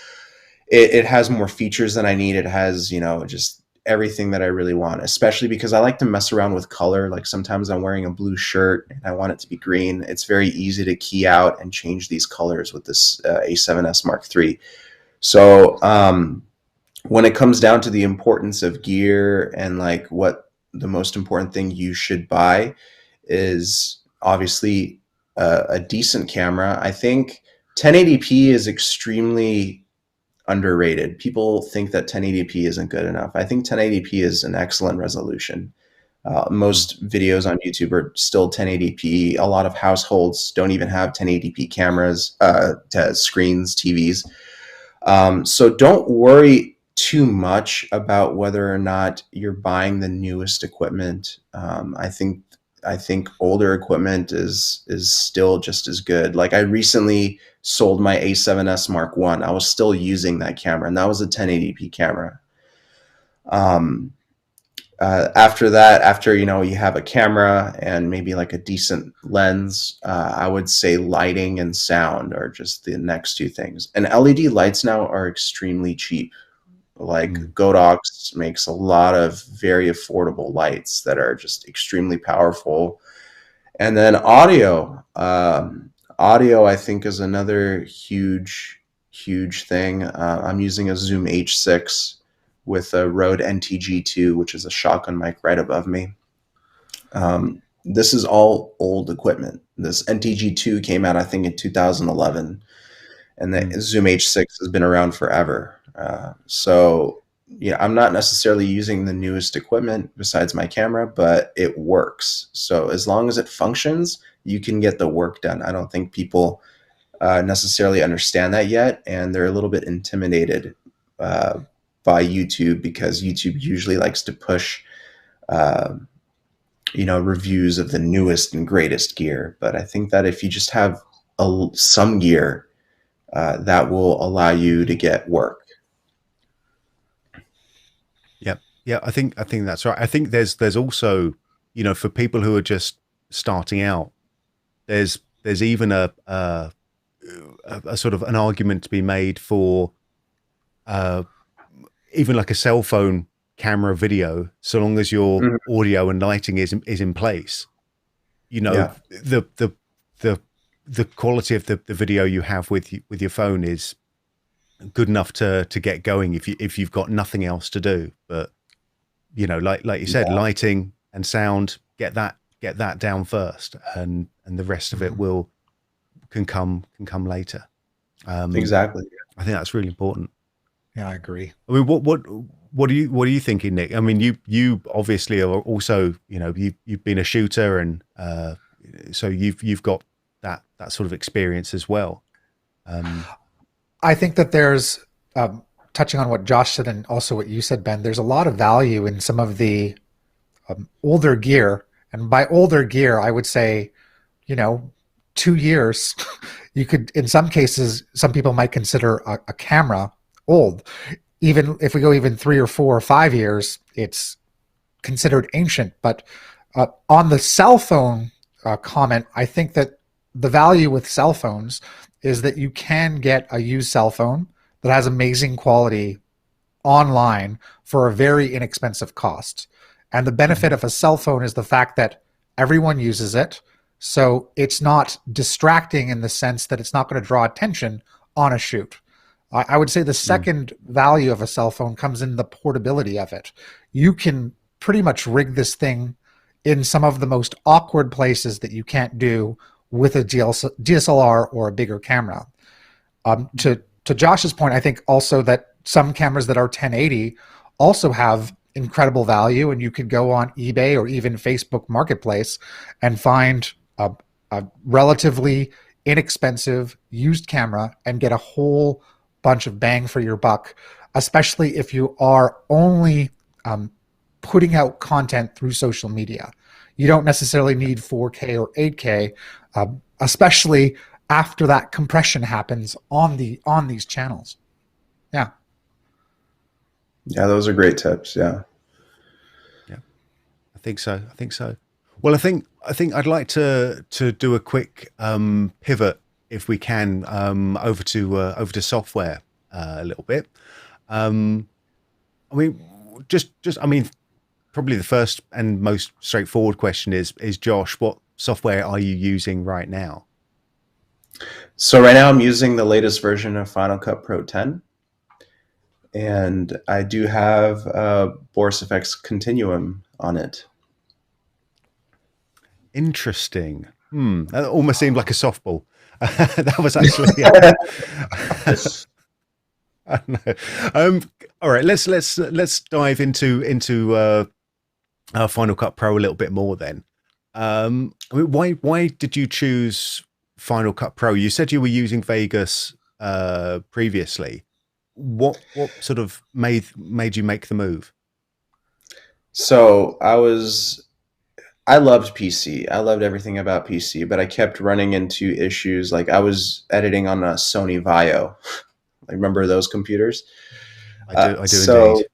it has more features than I need. It has, just everything that I really want, especially because I like to mess around with color. Like sometimes I'm wearing a blue shirt and I want it to be green. It's very easy to key out and change these colors with this A7S Mark III. So when it comes down to the importance of gear and like what the most important thing you should buy is obviously a decent camera. I think 1080p is extremely underrated. People think that 1080p isn't good enough. I think 1080p is an excellent resolution. Most videos on YouTube are still 1080p. A lot of households don't even have 1080p cameras, screens, TVs. So don't worry too much about whether or not you're buying the newest equipment. I think older equipment is still just as good. Like I recently sold my A7S Mark I. I was still using that camera, and that was a 1080p camera. After that, after you have a camera and maybe like a decent lens, I would say lighting and sound are just the next two things. And LED lights now are extremely cheap. Like Godox makes a lot of very affordable lights that are just extremely powerful. And then audio I think is another huge thing. I'm using a Zoom H6 with a Rode NTG2, which is a shotgun mic right above me. This is all old equipment. This NTG2 came out, I think, in 2011, and the Zoom H6 has been around forever. So yeah, I'm not necessarily using the newest equipment besides my camera, but it works. So as long as it functions, you can get the work done. I don't think people necessarily understand that yet, and they're a little bit intimidated by YouTube because YouTube usually likes to push reviews of the newest and greatest gear. But I think that if you just have some gear, that will allow you to get work. Yeah, I think that's right. I think there's also, for people who are just starting out, there's even a sort of an argument to be made for even like a cell phone camera video, so long as your audio and lighting is in place. The quality of the video you have with your phone is good enough to get going if you've got nothing else to do. But like you said, lighting and sound, get that down first, and the rest of it will can come later. Exactly. I think that's really important. Yeah, I agree. I mean, what are you thinking, Nick? I mean, you obviously are also, you've been a shooter, and so you've got that sort of experience as well. I think that there's, touching on what Josh said and also what you said, Ben, there's a lot of value in some of the older gear. And by older gear, I would say, 2 years, you could, in some cases, some people might consider a camera old. Even if we go even 3 or 4 or 5 years, it's considered ancient. But on the cell phone comment, I think that the value with cell phones is that you can get a used cell phone that has amazing quality online for a very inexpensive cost. And the benefit of a cell phone is the fact that everyone uses it. So it's not distracting in the sense that it's not going to draw attention on a shoot. I would say the second value of a cell phone comes in the portability of it. You can pretty much rig this thing in some of the most awkward places that you can't do with a DSLR or a bigger camera. To Josh's point, I think also that some cameras that are 1080 also have incredible value, and you could go on eBay or even Facebook Marketplace and find a relatively inexpensive used camera and get a whole bunch of bang for your buck, especially if you are only putting out content through social media. You don't necessarily need 4K or 8K, especially after that compression happens on these channels. Yeah. Yeah, those are great tips. Yeah. Yeah. I think so. Well, I think I'd like to do a quick pivot, if we can, over to software a little bit. I mean, probably the first and most straightforward question is Josh, what software are you using right now? So right now I'm using the latest version of Final Cut Pro 10, and I do have Boris FX Continuum on it. Interesting. That almost seemed like a softball. That was actually. I don't know. All right, let's dive into Final Cut Pro a little bit more then. I mean, why did you choose Final Cut Pro? You said you were using Vegas previously. What sort of made you make the move? So I loved PC. I loved everything about PC, but I kept running into issues. Like I was editing on a Sony Vaio. I remember those computers. I do indeed.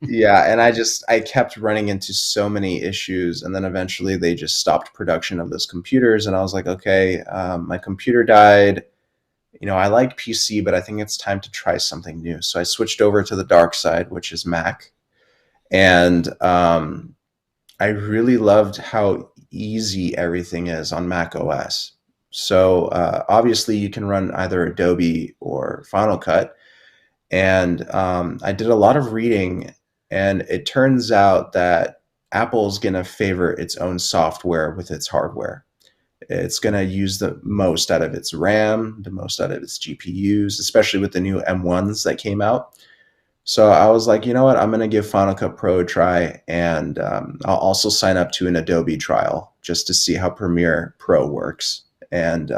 Yeah, and I kept running into so many issues, and then eventually they just stopped production of those computers, and I was like, okay, my computer died. I like PC, but I think it's time to try something new. So I switched over to the dark side, which is Mac, and I really loved how easy everything is on Mac OS. So obviously you can run either Adobe or Final Cut, and I did a lot of reading. And it turns out that Apple's going to favor its own software with its hardware. It's going to use the most out of its RAM, the most out of its GPUs, especially with the new M1s that came out. So I was like, you know what? I'm going to give Final Cut Pro a try. And I'll also sign up to an Adobe trial just to see how Premiere Pro works. And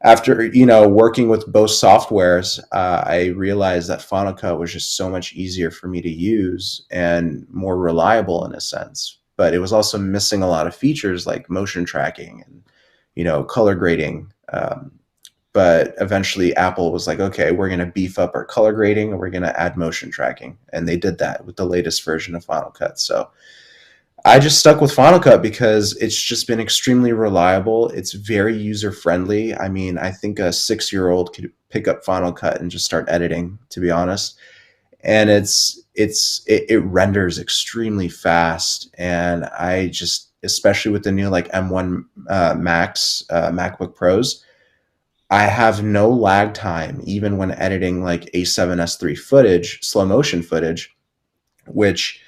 after working with both softwares, I realized that Final Cut was just so much easier for me to use and more reliable in a sense. But it was also missing a lot of features like motion tracking and color grading. But eventually Apple was like, okay, we're going to beef up our color grading and we're going to add motion tracking, and they did that with the latest version of Final Cut. So I just stuck with Final Cut because it's just been extremely reliable. It's very user-friendly. I mean, I think a 6-year-old could pick up Final Cut and just start editing, to be honest. And it renders extremely fast. And I just, especially with the new like M1 Max MacBook Pros, I have no lag time, even when editing like A7S3 footage, slow motion footage, which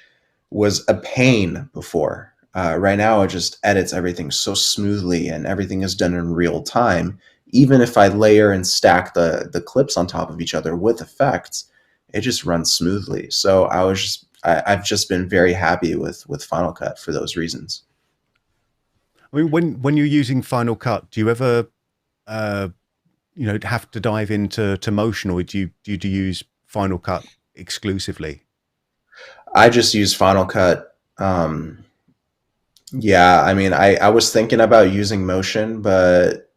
was a pain before. Right now, it just edits everything so smoothly, and everything is done in real time. Even if I layer and stack the clips on top of each other with effects, it just runs smoothly. So I've just been very happy with Final Cut for those reasons. I mean, when you're using Final Cut, do you ever have to dive into Motion, or do you use Final Cut exclusively? I just use Final Cut. Yeah, I mean, I was thinking about using Motion, but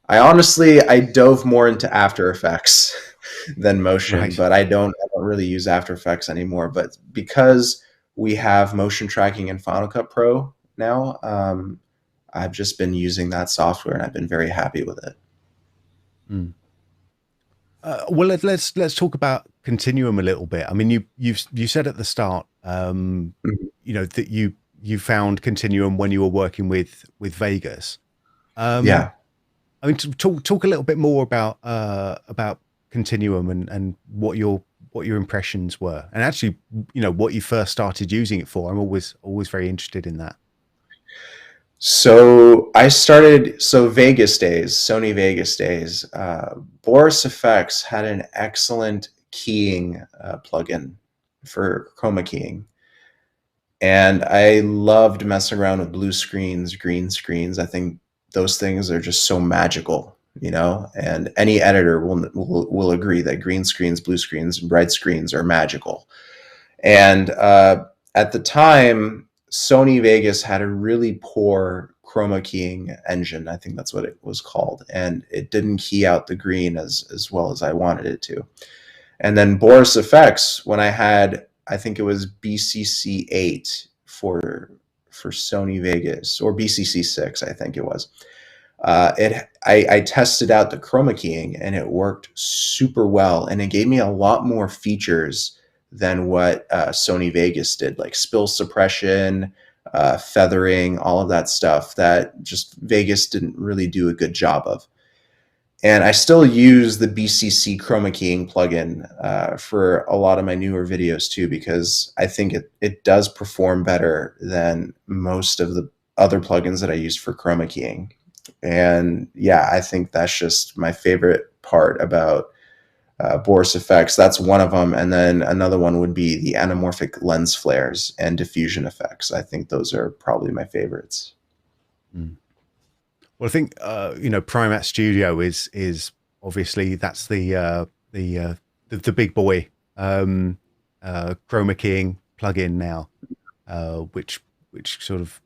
I dove more into After Effects than Motion, Right. but I don't really use After Effects anymore. But because we have motion tracking in Final Cut Pro now, I've just been using that software, and I've been very happy with it. Mm. Well, let's talk about Continuum a little bit. I mean, you said at the start, Mhm. that you found Continuum when you were working with Vegas. Yeah. I mean, talk a little bit more about Continuum and what your impressions were, and actually, what you first started using it for. I'm always very interested in that. So Vegas days, Sony Vegas days, Boris FX had an excellent keying plugin for chroma keying. And I loved messing around with blue screens, green screens. I think those things are just so magical, and any editor will agree that green screens, blue screens, and bright screens are magical. And at the time, Sony Vegas had a really poor chroma keying engine. I think that's what it was called. And it didn't key out the green as well as I wanted it to. And then Boris FX, when I think it was BCC 8 for Sony Vegas, or BCC 6, I think it was. I tested out the chroma keying, and it worked super well. And it gave me a lot more features than what Sony Vegas did, like spill suppression, feathering, all of that stuff that just Vegas didn't really do a good job of. And I still use the BCC chroma keying plugin for a lot of my newer videos too, because I think it does perform better than most of the other plugins that I use for chroma keying. And yeah, I think that's just my favorite part about Boris effects. That's one of them. And then another one would be the anamorphic lens flares and diffusion effects. I think those are probably my favorites. Mm. Well, I think Primat Studio is obviously that's the big boy chroma keying plugin now, which sort of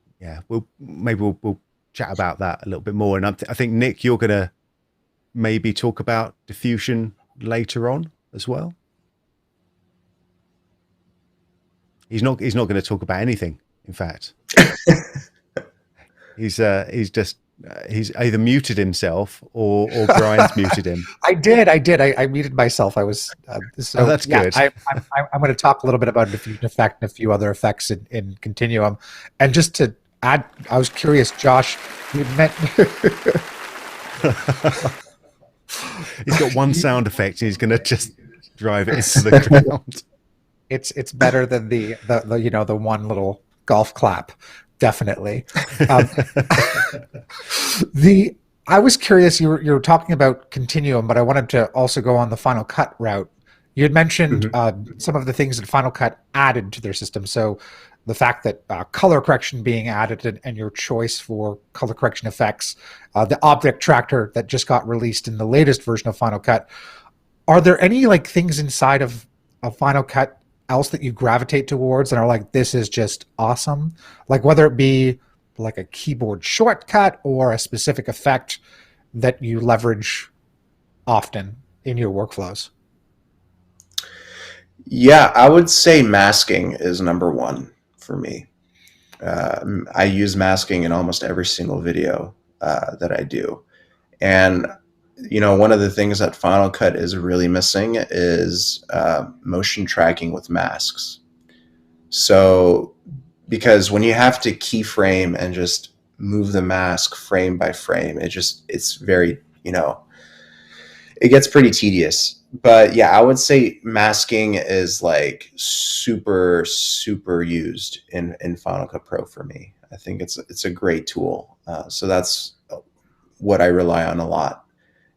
we'll chat about that a little bit more. And I think Nick, you're gonna maybe talk about diffusion later on as well. He's not going to talk about anything. In fact, he's either muted himself or Brian's muted him. I did. I muted myself. I was. So that's good. I'm going to talk a little bit about diffusion effect and a few other effects in Continuum. And just to add, I was curious, Josh, you meant. He's got one sound effect, and he's going to just drive it into the ground. It's better than the one little golf clap. Definitely. I was curious, you were talking about Continuum, but I wanted to also go on the Final Cut route. You had mentioned some of the things that Final Cut added to their system. So the fact that color correction being added and your choice for color correction effects, the object tracker that just got released in the latest version of Final Cut. Are there any things inside of Final Cut else that you gravitate towards and are like, this is just awesome? Like whether it be like a keyboard shortcut or a specific effect that you leverage often in your workflows? Yeah, I would say masking is number one for me. I use masking in almost every single video that I do. And one of the things that Final Cut is really missing is motion tracking with masks. So, because when you have to keyframe and just move the mask frame by frame, it's very, it gets pretty tedious. But yeah, I would say masking is like super, super used in Final Cut Pro for me. I think it's a great tool. So that's what I rely on a lot.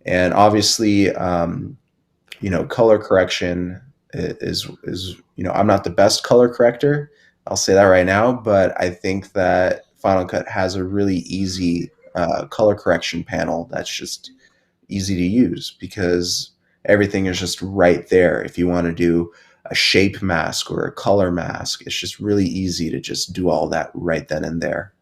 And obviously, color correction is I'm not the best color corrector. I'll say that right now, but I think that Final Cut has a really easy color correction panel that's just easy to use because everything is just right there. If you want to do a shape mask or a color mask, it's just really easy to just do all that right then and there.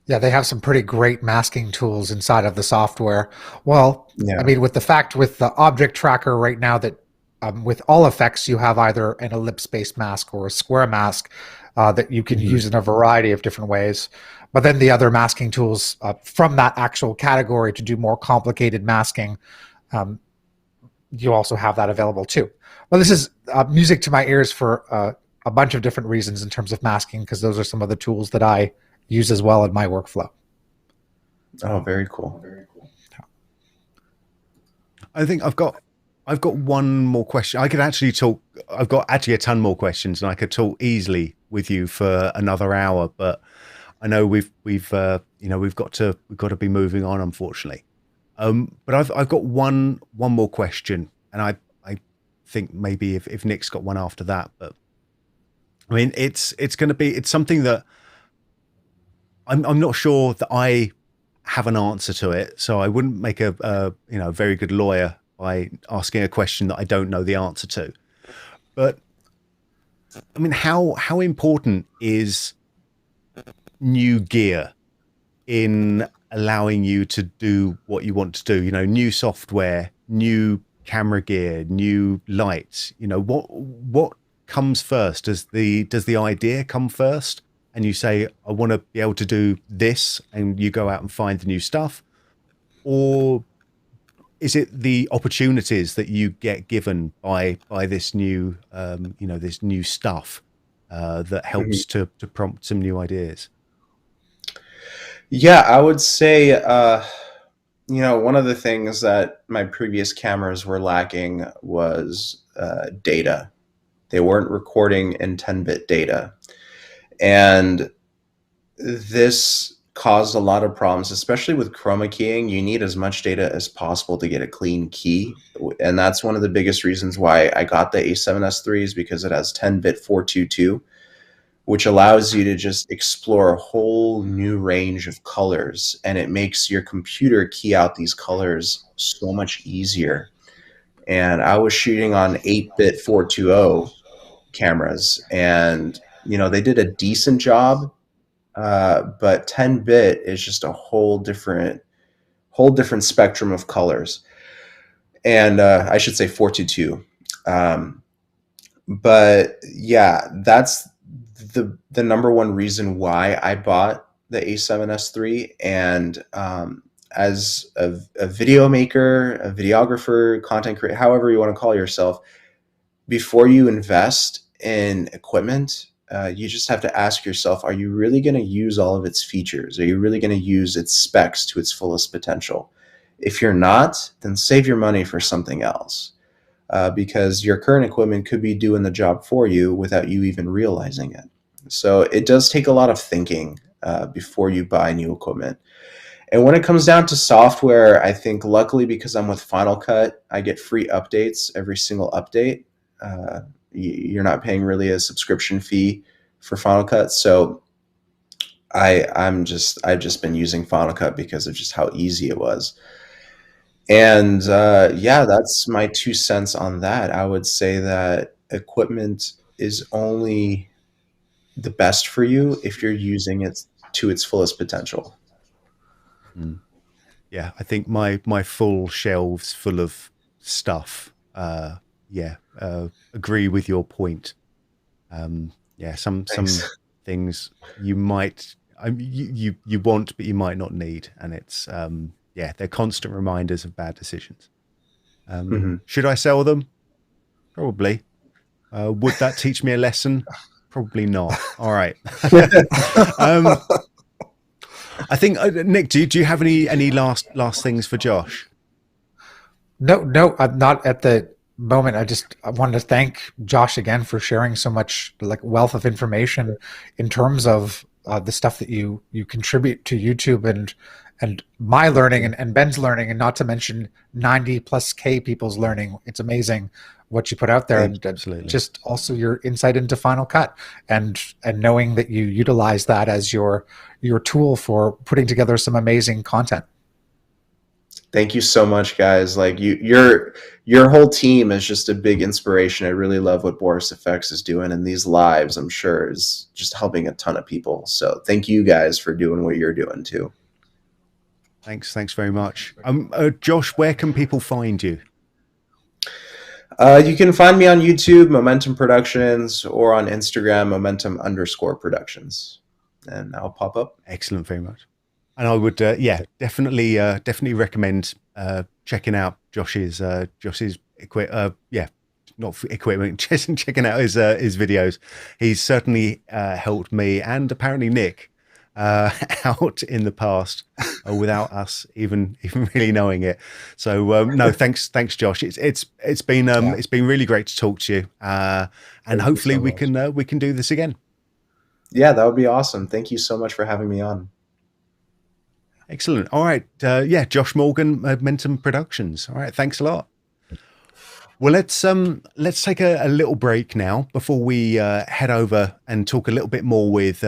Yeah, they have some pretty great masking tools inside of the software. Well, Yeah. I mean, with the object tracker right now that with all effects, you have either an ellipse-based mask or a square mask that you can use in a variety of different ways. But then the other masking tools from that actual category to do more complicated masking, you also have that available too. Well, this is music to my ears for a bunch of different reasons in terms of masking, because those are some of the tools that I use as well in my workflow. Oh, very cool. Very cool. I think I've got one more question. I could actually talk. I've got actually a ton more questions, and I could talk easily with you for another hour. But I know we've got to be moving on, unfortunately. But I've got one more question, and I think maybe if Nick's got one after that. But I mean, it's something that I'm not sure that I have an answer to it, so I wouldn't make a very good lawyer by asking a question that I don't know the answer to. But I mean, how important is new gear in allowing you to do what you want to do? New software, new camera gear, new lights. What comes first? Does the idea come first? And you say, I want to be able to do this, and you go out and find the new stuff? Or is it the opportunities that you get given by this new, this new stuff that helps to prompt some new ideas? Yeah, I would say, one of the things that my previous cameras were lacking was data. They weren't recording in 10-bit data. And this caused a lot of problems, especially with chroma keying. You need as much data as possible to get a clean key. And that's one of the biggest reasons why I got the A7S III, because it has 10-bit 422, which allows you to just explore a whole new range of colors. And it makes your computer key out these colors so much easier. And I was shooting on 8-bit 420 cameras, and they did a decent job, but 10-bit is just a whole different spectrum of colors. And I should say 422. But yeah, that's the number one reason why I bought the A7S III. And as a video maker, a videographer, content creator, however you want to call yourself, before you invest in equipment, you just have to ask yourself, are you really going to use all of its features? Are you really going to use its specs to its fullest potential? If you're not, then save your money for something else, because your current equipment could be doing the job for you without you even realizing it. So it does take a lot of thinking before you buy new equipment. And when it comes down to software, I think luckily, because I'm with Final Cut, I get free updates every single update. You're not paying really a subscription fee for Final Cut. So I've just been using Final Cut because of just how easy it was. And yeah, that's my 2 cents on that. I would say that equipment is only the best for you if you're using it to its fullest potential. Yeah, I think my full shelves full of stuff. Agree with your point. Some things you might you want, but you might not need, and it's they're constant reminders of bad decisions. Should I sell them? Probably. Would that teach me a lesson? Probably not. All right. I think Nick, do you have any last things for Josh? No, I'm not at the moment. I wanted to thank Josh again for sharing so much like wealth of information in terms of the stuff that you contribute to YouTube and my learning and Ben's learning, and not to mention 90+ people's learning. It's amazing what you put out there, and absolutely. Just also your insight into Final Cut and knowing that you utilize that as your tool for putting together some amazing content. Thank you so much, guys. Like your whole team is just a big inspiration. I really love what Boris FX is doing, and these lives, I'm sure, is just helping a ton of people. So thank you guys for doing what you're doing too. Thanks very much. Josh, where can people find you? You can find me on YouTube, Momentum Productions, or on Instagram, Momentum_Productions, and I'll pop up. Excellent, very much. And I would, definitely recommend checking out Josh's not equipment, just checking out his videos. He's certainly helped me and apparently Nick out in the past without us even really knowing it. So no, thanks Josh. It's been really great to talk to you, and hopefully we can do this again. Yeah, that would be awesome. Thank you so much for having me on. Excellent. All right. Josh Morgan, Momentum Productions. All right. Thanks a lot. Well, let's take a little break now before we head over and talk a little bit more with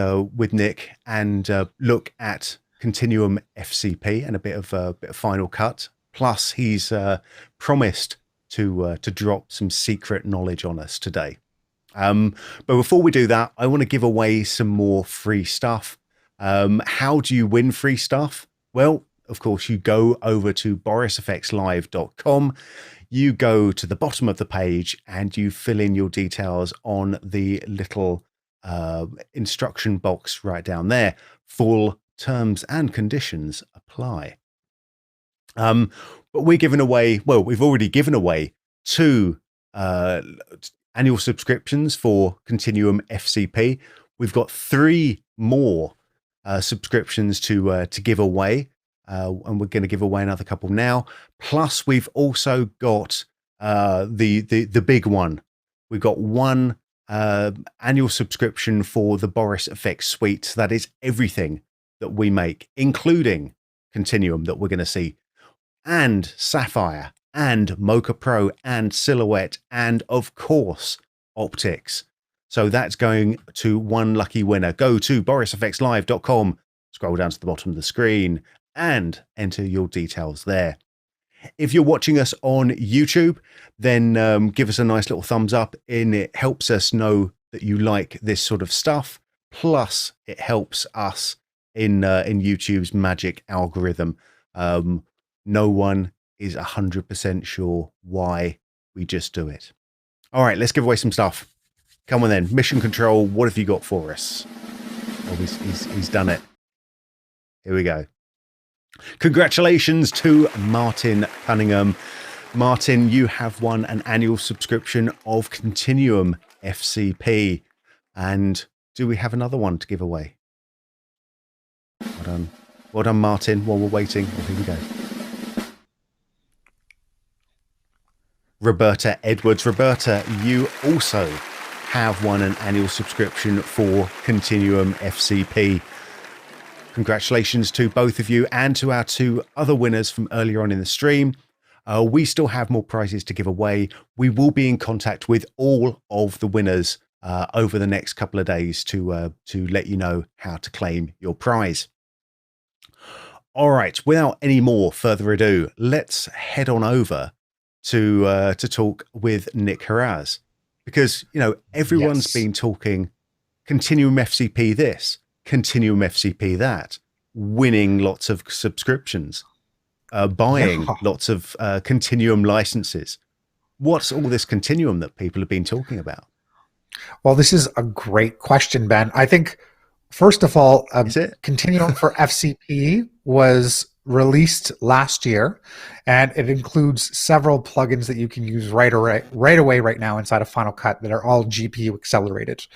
Nick and look at Continuum FCP and a bit of Final Cut. Plus, he's promised to drop some secret knowledge on us today. But before we do that, I want to give away some more free stuff. How do you win free stuff? Well, of course, you go over to borisfxlive.com. You go to the bottom of the page and you fill in your details on the little instruction box right down there. Full terms and conditions apply. But we're giving away, well, we've already given away 2 annual subscriptions for Continuum FCP. We've got 3 more subscriptions to give away. And we're going to give away another couple now. Plus, we've also got the big one. We've got 1 annual subscription for the Boris FX suite. That is everything that we make, including Continuum that we're going to see, and Sapphire, and Mocha Pro, and Silhouette, and of course, Optics. So that's going to 1 lucky winner. Go to borisfxlive.com, scroll down to the bottom of the screen, and enter your details there. If you're watching us on YouTube, then give us a nice little thumbs up, and it helps us know that you like this sort of stuff. Plus, it helps us in YouTube's magic algorithm. No one is 100% sure why we just do it. All right, let's give away some stuff. Come on then, Mission Control, what have you got for us? Oh, he's done it. Here we go. Congratulations to Martin Cunningham. Martin, you have won an annual subscription of Continuum FCP. And do we have another one to give away? Well done. Well done, Martin. While we're waiting, here we go. Roberta Edwards. Roberta, you also have won an annual subscription for Continuum FCP. Congratulations to both of you and to our 2 other winners from earlier on in the stream. We still have more prizes to give away. We will be in contact with all of the winners over the next couple of days to let you know how to claim your prize. All right, without any more further ado, let's head on over to talk with Nick Haraz, because everyone's been talking Continuum FCP this, Continuum FCP that, winning lots of subscriptions, buying lots of Continuum licenses. What's all this Continuum that people have been talking about? Well, this is a great question, Ben. I think, first of all, Continuum for FCP was released last year, and it includes several plugins that you can use right away right now inside of Final Cut that are all GPU accelerated.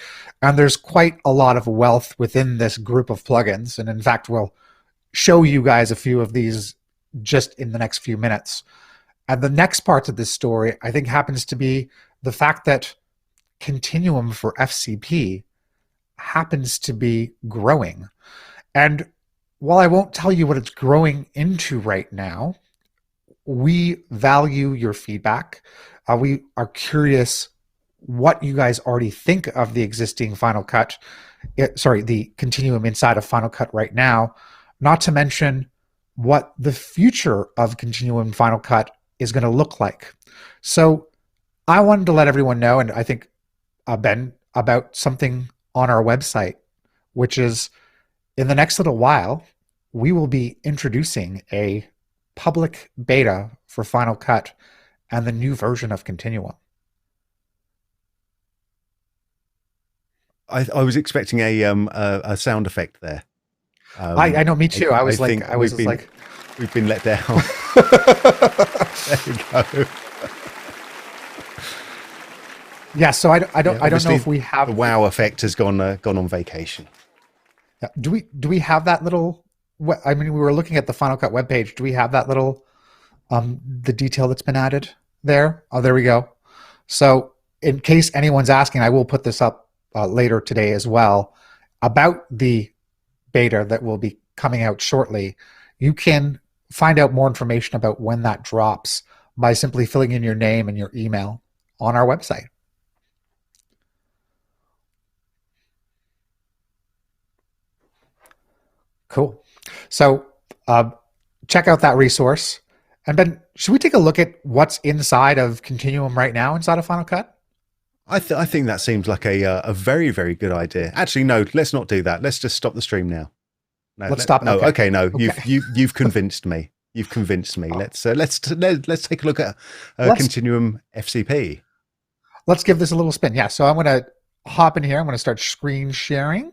And there's quite a lot of wealth within this group of plugins. And in fact, we'll show you guys a few of these just in the next few minutes. And the next part of this story, I think, happens to be the fact that Continuum for FCP happens to be growing. And while I won't tell you what it's growing into right now, we value your feedback. We are curious what you guys already think of the existing Final Cut, the Continuum inside of Final Cut right now, not to mention what the future of Continuum Final Cut is going to look like. So I wanted to let everyone know, and I think Ben, about something on our website, which is in the next little while, we will be introducing a public beta for Final Cut and the new version of Continuum. I was expecting a sound effect there. I know, me too. I was like, we've been let down. There you go. Yeah, so I don't know if we have the wow effect has gone on vacation. Yeah. Do we have that little? I mean, we were looking at the Final Cut webpage. Do we have that little the detail that's been added there? Oh, there we go. So in case anyone's asking, I will put this up later today as well about the beta that will be coming out shortly. You can find out more information about when that drops by simply filling in your name and your email on our website. Cool. So check out that resource. And Ben, should we take a look at what's inside of Continuum right now inside of Final Cut? I think that seems like a very, very good idea. Actually, no, let's not do that. Let's just stop the stream now. No, let's stop. No, okay, no. Okay. You've convinced me. You've convinced me. Let's take a look at Continuum FCP. Let's give this a little spin. Yeah. So I'm going to hop in here. I'm going to start screen sharing.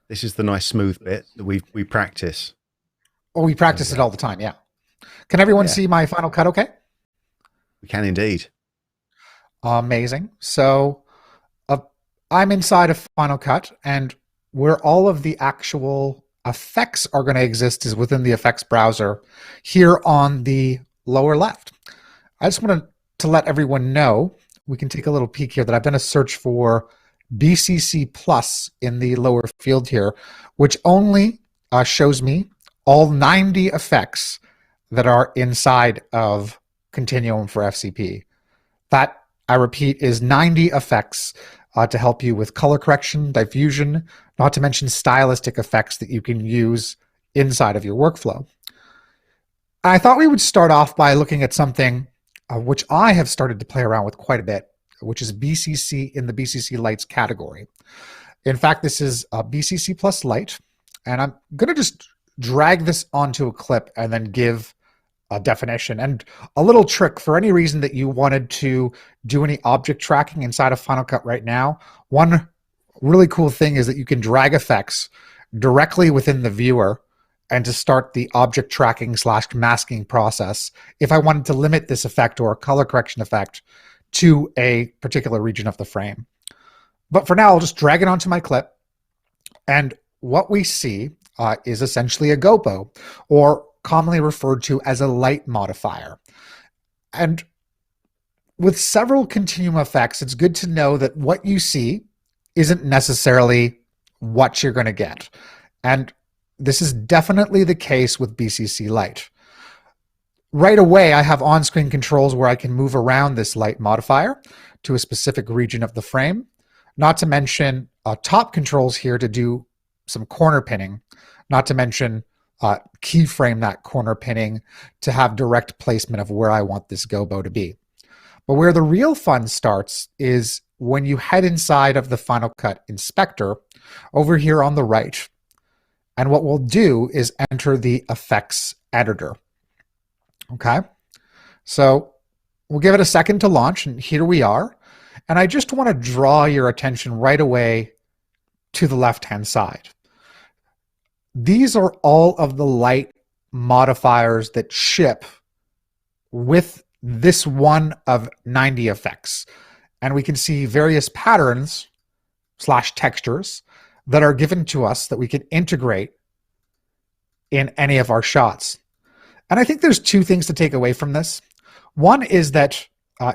This is the nice smooth bit that we practice. Oh, we practice it all the time. Yeah. Can everyone see my Final Cut? Okay. We can indeed. Amazing. So I'm inside of Final Cut, and where all of the actual effects are going to exist is within the effects browser here on the lower left. I just want to let everyone know, we can take a little peek here, that I've done a search for BCC Plus in the lower field here, which only shows me all 90 effects that are inside of Continuum for FCP. That, I repeat, is 90 effects to help you with color correction, diffusion, not to mention stylistic effects that you can use inside of your workflow. I thought we would start off by looking at something which I have started to play around with quite a bit, which is BCC in the BCC Lights category. In fact, this is BCC Plus Light, and I'm going to just drag this onto a clip and then give a definition. And a little trick, for any reason that you wanted to do any object tracking inside of Final Cut right now, one really cool thing is that you can drag effects directly within the viewer and to start the object tracking / masking process if I wanted to limit this effect or a color correction effect to a particular region of the frame. But for now, I'll just drag it onto my clip. And what we see is essentially a gobo, or commonly referred to as a light modifier. And with several Continuum effects, it's good to know that what you see isn't necessarily what you're going to get. And this is definitely the case with BCC Light. Right away, I have on-screen controls where I can move around this light modifier to a specific region of the frame, not to mention top controls here to do some corner pinning, not to mention keyframe that corner pinning to have direct placement of where I want this gobo to be. But where the real fun starts is when you head inside of the Final Cut Inspector over here on the right. And what we'll do is enter the effects editor. Okay, so we'll give it a second to launch, and here we are. And I just want to draw your attention right away to the left-hand side. These are all of the light modifiers that ship with this one of 90 effects. And we can see various patterns / textures that are given to us that we can integrate in any of our shots. And I think there's two things to take away from this. One is that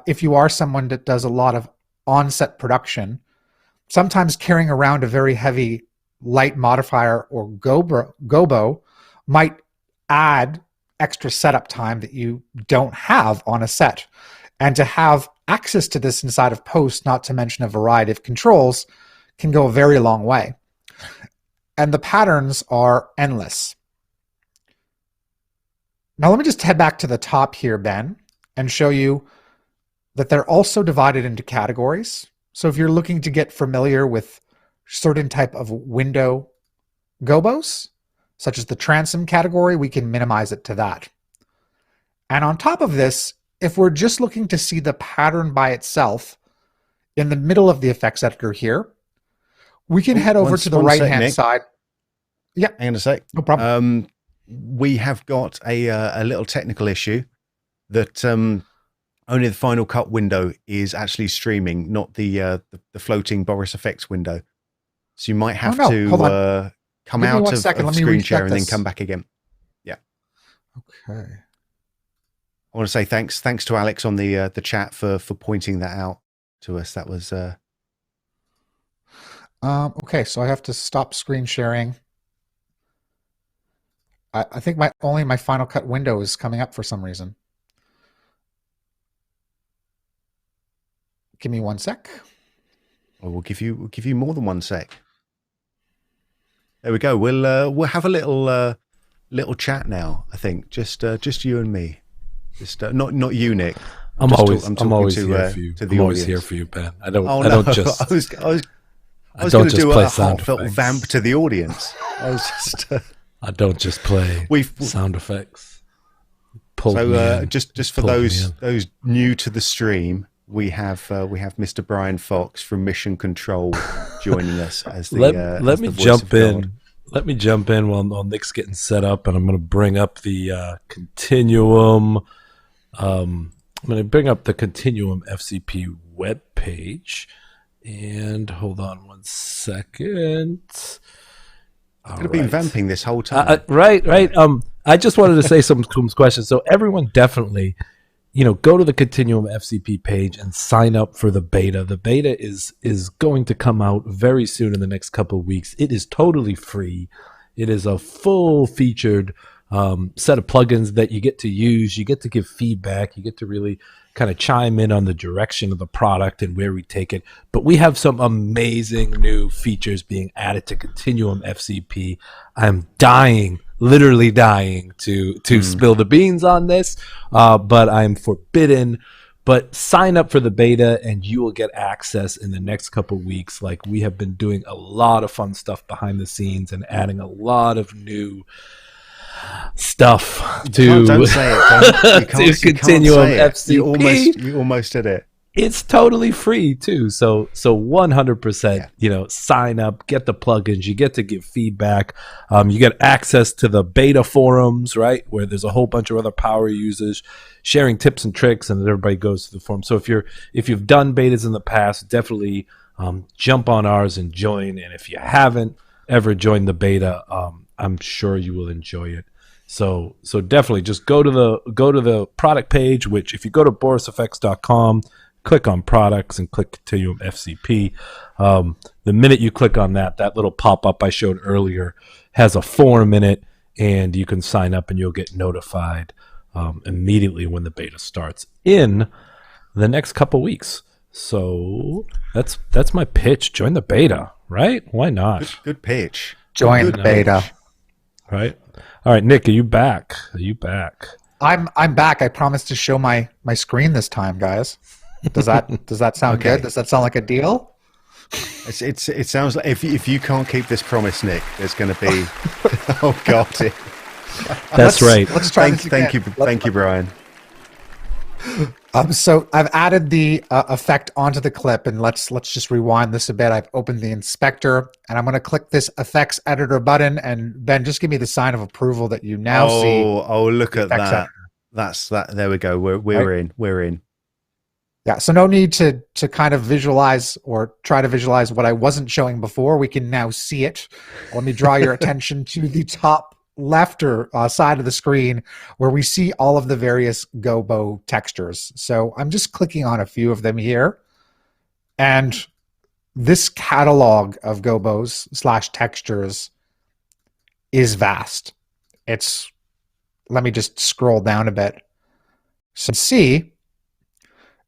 if you are someone that does a lot of on-set production, sometimes carrying around a very heavy light modifier or gobo might add extra setup time that you don't have on a set. And to have access to this inside of post, not to mention a variety of controls, can go a very long way. And the patterns are endless. Now let me just head back to the top here, Ben, and show you that they're also divided into categories. So if you're looking to get familiar with certain type of window gobos, such as the transom category, we can minimize it to that. And on top of this, if we're just looking to see the pattern by itself, in the middle of the effects editor here, we can head over to the right-hand side. Yeah. Hang on a sec. No problem. We have got a little technical issue that only the Final Cut window is actually streaming, not the floating Boris Effects window. So you might have to come out of screen share and then come back again. Yeah. Okay. I want to say thanks to Alex on the chat for pointing that out to us. That was okay, so I have to stop screen sharing. I think only my Final Cut window is coming up for some reason. Give me 1 sec. Oh, we'll give you more than 1 sec. There we go. We'll have a little chat now. I think just you and me. Just not you, Nick. I'm always here for you. I'm always here for you, Ben. I don't. Oh, I don't just. I was going to do a heartfelt vamp to the audience. I was just. I don't just play sound effects. Just for those new to the stream, we have Mr. Brian Fox from Mission Control joining us as the let me jump in. Let me jump in while Nick's getting set up, and I'm going to bring up the Continuum. I'm going to bring up the Continuum FCP web page, and hold on 1 second. Could have been vamping this whole time. Right. I just wanted to say some questions. So everyone definitely, go to the Continuum FCP page and sign up for the beta. The beta is going to come out very soon in the next couple of weeks. It is totally free. It is a full featured set of plugins that you get to use. You get to give feedback. You get to really kind of chime in on the direction of the product and where we take it. But we have some amazing new features being added to Continuum FCP. I'm literally dying to spill the beans on this, but I'm forbidden. But sign up for the beta and you will get access in the next couple of weeks. Like, we have been doing a lot of fun stuff behind the scenes and adding a lot of new stuff to don't say it. To Continuum FCP. You almost did it. It's totally free too. So 100%, sign up, get the plugins, you get to give feedback. You get access to the beta forums, right? Where there's a whole bunch of other power users sharing tips and tricks, and everybody goes to the forum. So if you've done betas in the past, definitely jump on ours and join. And if you haven't ever joined the beta, I'm sure you will enjoy it. So definitely just go to the product page, which if you go to borisfx.com, click on products and click Continuum FCP. The minute you click on that little pop-up I showed earlier has a form in it, and you can sign up and you'll get notified immediately when the beta starts in the next couple weeks. So that's my pitch. Join the beta, right? Why not? Good pitch. Join the beta. Right. All right, Nick, are you back? I'm back. I promised to show my screen this time, guys. Does that sound good? Does that sound like a deal? It sounds like if you can't keep this promise, Nick, there's going to be oh god. That's right. Let's try. Thank you, Brian. So I've added the effect onto the clip, and let's just rewind this a bit. I've opened the inspector, and I'm going to click this effects editor button, and Ben, just give me the sign of approval that you now see. Oh, look at that. Editor. That's that. There we go. We're in. Yeah, so no need to kind of visualize or try to visualize what I wasn't showing before. We can now see it. Let me draw your attention to the top left or side of the screen where we see all of the various gobo textures. So I'm just clicking on a few of them here. And this catalog of gobos / textures is vast. Let me just scroll down a bit. So see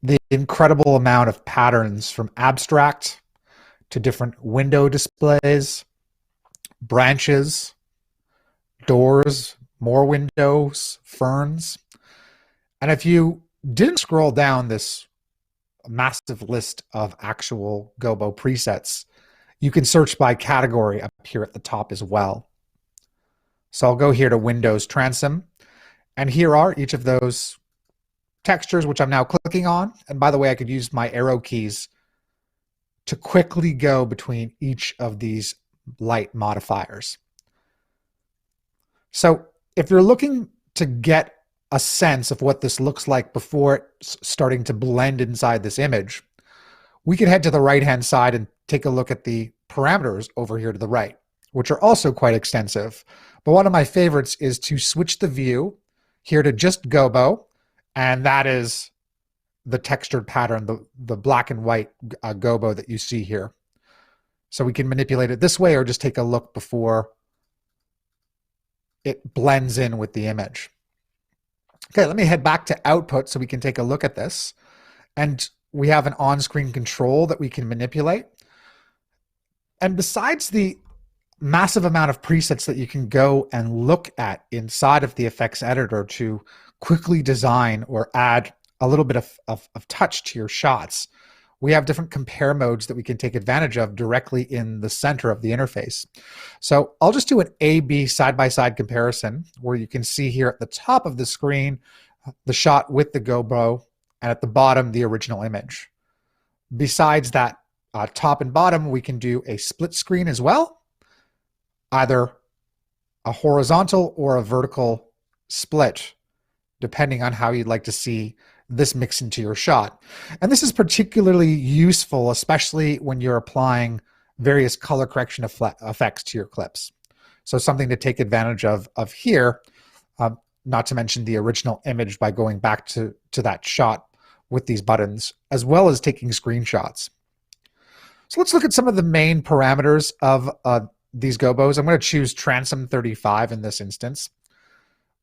the incredible amount of patterns from abstract to different window displays, branches, doors, more windows, ferns. And if you didn't scroll down this massive list of actual gobo presets, you can search by category up here at the top as well. So I'll go here to Windows Transom, and here are each of those textures, which I'm now clicking on. And by the way, I could use my arrow keys to quickly go between each of these light modifiers. So if you're looking to get a sense of what this looks like before it's starting to blend inside this image, we could head to the right-hand side and take a look at the parameters over here to the right, which are also quite extensive. But one of my favorites is to switch the view here to just gobo, and that is the textured pattern, the black and white gobo that you see here. So we can manipulate it this way or just take a look before it blends in with the image. Okay, let me head back to output so we can take a look at this. And we have an on-screen control that we can manipulate. And besides the massive amount of presets that you can go and look at inside of the effects editor to quickly design or add a little bit of touch to your shots, we have different compare modes that we can take advantage of directly in the center of the interface. So I'll just do an A/B side-by-side comparison where you can see here at the top of the screen the shot with the gobo, and at the bottom the original image. Besides that top and bottom, we can do a split screen as well, either a horizontal or a vertical split, depending on how you'd like to see this mix into your shot. And this is particularly useful, especially when you're applying various color correction effects to your clips. So something to take advantage of here, not to mention the original image by going back to that shot with these buttons, as well as taking screenshots. So let's look at some of the main parameters of these gobos. I'm going to choose Transom 35 in this instance.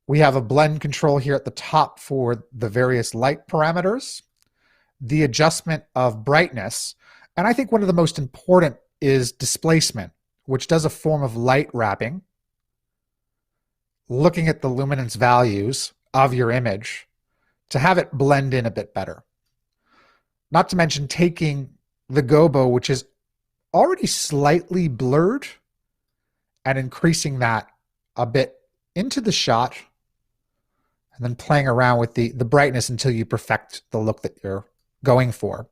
We have a blend control here at the top for the various light parameters, the adjustment of brightness, and I think one of the most important is displacement, which does a form of light wrapping, looking at the luminance values of your image to have it blend in a bit better. Not to mention taking the gobo, which is already slightly blurred, and increasing that a bit into the shot, and then playing around with the brightness until you perfect the look that you're going for.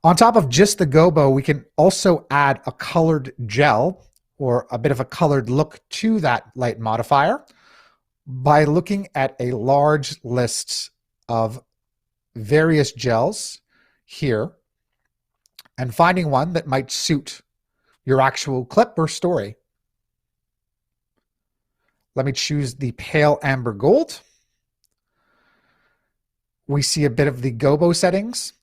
On top of just the gobo, we can also add a colored gel or a bit of a colored look to that light modifier by looking at a large list of various gels here and finding one that might suit your actual clip or story. Let me choose the pale amber gold. We see a bit of the gobo settings,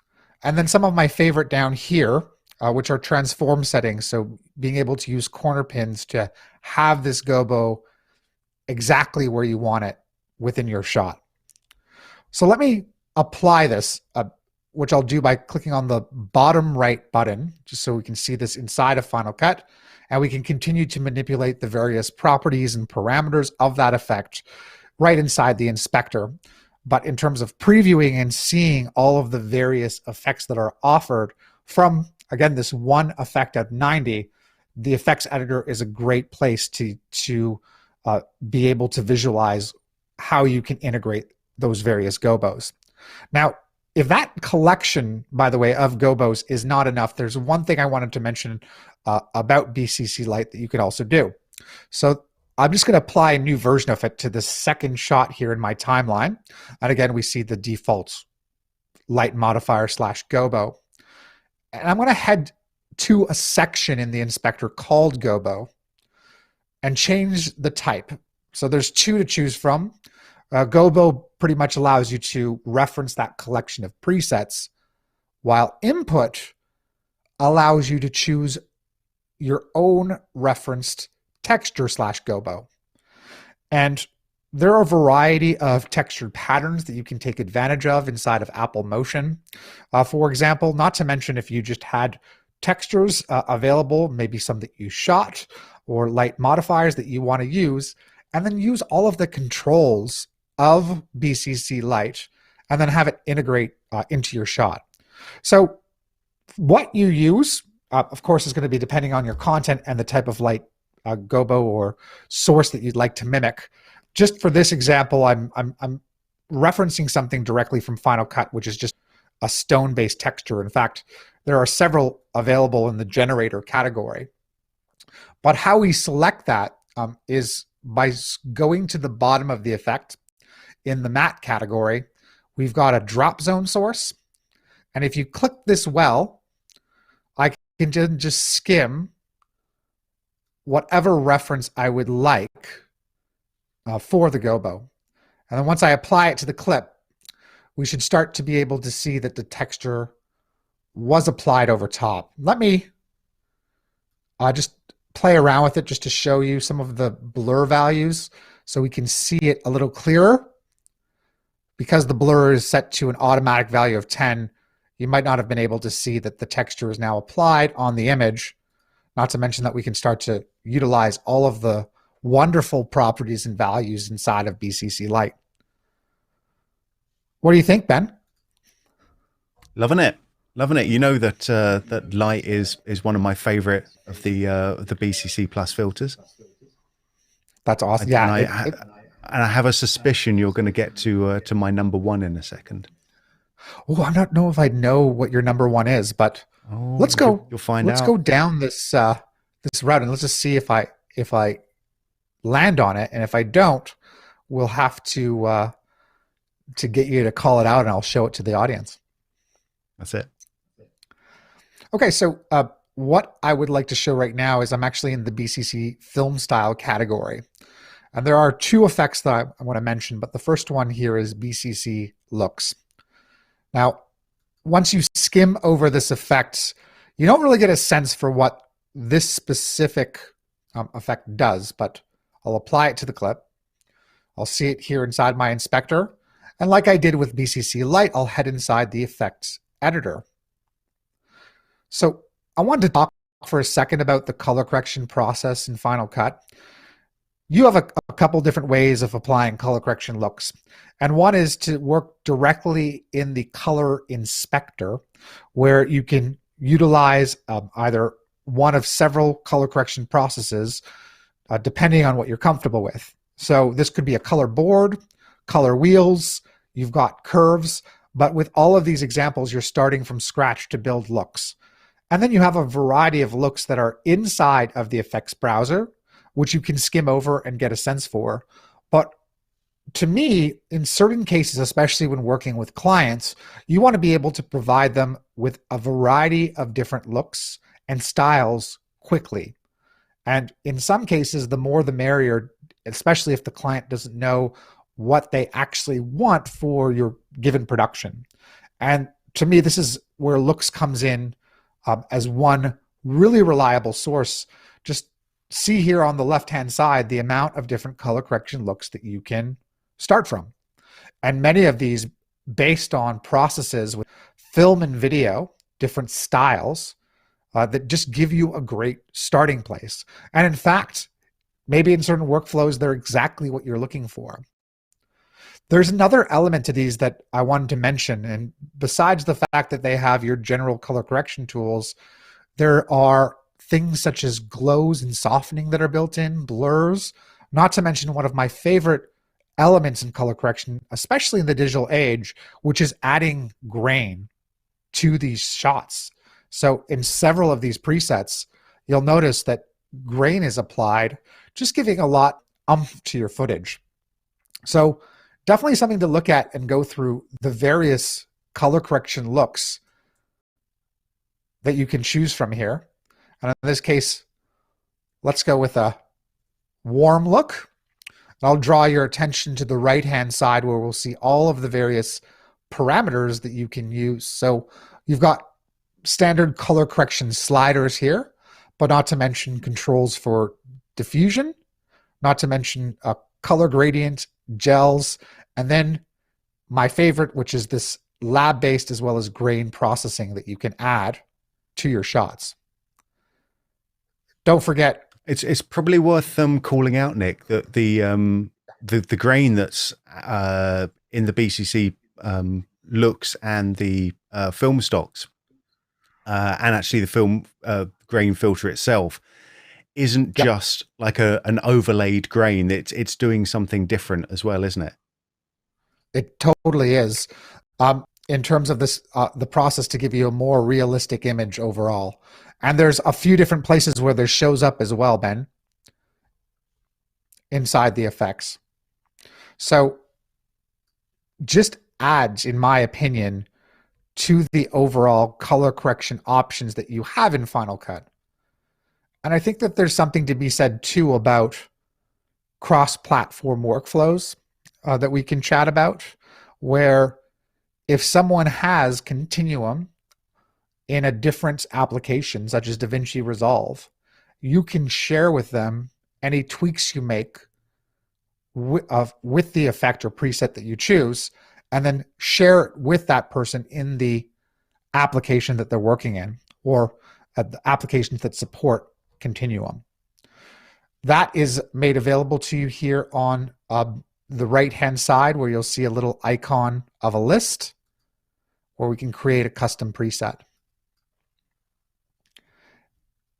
and then some of my favorite down here, which are transform settings. So being able to use corner pins to have this gobo exactly where you want it within your shot. So let me apply this, which I'll do by clicking on the bottom right button, just so we can see this inside of Final Cut. And we can continue to manipulate the various properties and parameters of that effect right inside the inspector. But in terms of previewing and seeing all of the various effects that are offered from, again, this one effect at 90, the effects editor is a great place to be able to visualize how you can integrate those various gobos. Now, if that collection, by the way, of gobos is not enough, there's one thing I wanted to mention about BCC Lite that you could also do. So I'm just going to apply a new version of it to the second shot here in my timeline. And again, we see the default light modifier / gobo. And I'm going to head to a section in the inspector called gobo and change the type. So there's two to choose from. Gobo pretty much allows you to reference that collection of presets, while input allows you to choose your own referenced texture / gobo. And there are a variety of textured patterns that you can take advantage of inside of Apple Motion. For example, not to mention if you just had textures available, maybe some that you shot or light modifiers that you want to use, and then use all of the controls of BCC Light and then have it integrate into your shot. So what you use, of course, is going to be depending on your content and the type of light gobo or source that you'd like to mimic. Just for this example, I'm referencing something directly from Final Cut, which is just a stone-based texture. In fact, there are several available in the generator category. But how we select that is by going to the bottom of the effect. In the matte category, we've got a drop zone source. And if you click this well, I can just skim whatever reference I would like for the gobo. And then once I apply it to the clip, we should start to be able to see that the texture was applied over top. Let me just play around with it just to show you some of the blur values so we can see it a little clearer. Because the blur is set to an automatic value of 10, you might not have been able to see that the texture is now applied on the image, not to mention that we can start to utilize all of the wonderful properties and values inside of BCC Light. What do you think, Ben? Loving it. Loving it. You know that that Light is one of my favorite of the BCC Plus filters. That's awesome. And I have a suspicion you're going to get to my number one in a second. Oh, I don't know if I know what your number one is, but let's go. You'll find out. Let's go down this this route, and let's just see if I land on it. And if I don't, we'll have to get you to call it out, and I'll show it to the audience. That's it. Okay, so what I would like to show right now is I'm actually in the BCC film style category. And there are two effects that I want to mention, but the first one here is BCC Looks. Now, once you skim over this effect, you don't really get a sense for what this specific effect does, but I'll apply it to the clip. I'll see it here inside my inspector. And like I did with BCC Light, I'll head inside the effects editor. So I wanted to talk for a second about the color correction process in Final Cut. You have a couple different ways of applying color correction looks. And one is to work directly in the color inspector, where you can utilize either one of several color correction processes, depending on what you're comfortable with. So this could be a color board, color wheels, you've got curves, but with all of these examples, you're starting from scratch to build looks. And then you have a variety of looks that are inside of the effects browser, which you can skim over and get a sense for. But to me, in certain cases, especially when working with clients, you want to be able to provide them with a variety of different looks and styles quickly. And in some cases, the more the merrier, especially if the client doesn't know what they actually want for your given production. And to me, this is where looks comes in as one really reliable source. Just see here on the left-hand side the amount of different color correction looks that you can start from. And many of these based on processes with film and video, different styles that just give you a great starting place. And in fact, maybe in certain workflows, they're exactly what you're looking for. There's another element to these that I wanted to mention. And besides the fact that they have your general color correction tools, there are things such as glows and softening that are built in, blurs, not to mention one of my favorite elements in color correction, especially in the digital age, which is adding grain to these shots. So in several of these presets, you'll notice that grain is applied, just giving a lot to your footage. So definitely something to look at and go through the various color correction looks that you can choose from here. And in this case, let's go with a warm look. I'll draw your attention to the right-hand side where we'll see all of the various parameters that you can use. So you've got standard color correction sliders here, but not to mention controls for diffusion, not to mention a color gradient, gels, and then my favorite, which is this lab-based as well as grain processing that you can add to your shots. Don't forget, it's probably worth calling out, Nick, that the grain that's in the BCC looks and the film stocks and actually the film grain filter itself isn't just like an overlaid grain. It's doing something different as well, isn't it? It totally is. In terms of this, the process to give you a more realistic image overall. And there's a few different places where this shows up as well, Ben, inside the effects. So just adds, in my opinion, to the overall color correction options that you have in Final Cut. And I think that there's something to be said too about cross-platform workflows that we can chat about, where if someone has Continuum in a different application, such as DaVinci Resolve, you can share with them any tweaks you make with the effect or preset that you choose, and then share it with that person in the application that they're working in, or the applications that support Continuum. That is made available to you here on the right-hand side, where you'll see a little icon of a list where we can create a custom preset.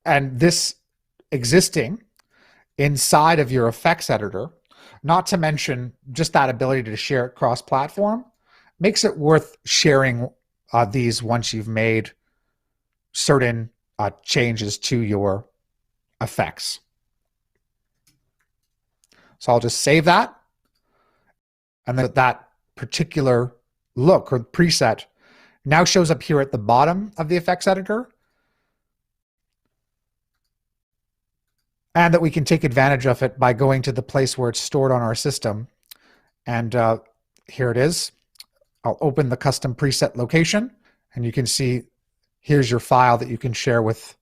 And this existing inside of your effects editor, not to mention just that ability to share it cross-platform, makes it worth sharing these once you've made certain changes to your effects. So I'll just save that. And then that particular look or preset now shows up here at the bottom of the effects editor. And that we can take advantage of it by going to the place where it's stored on our system. And here it is. I'll open the custom preset location, and you can see here's your file that you can share with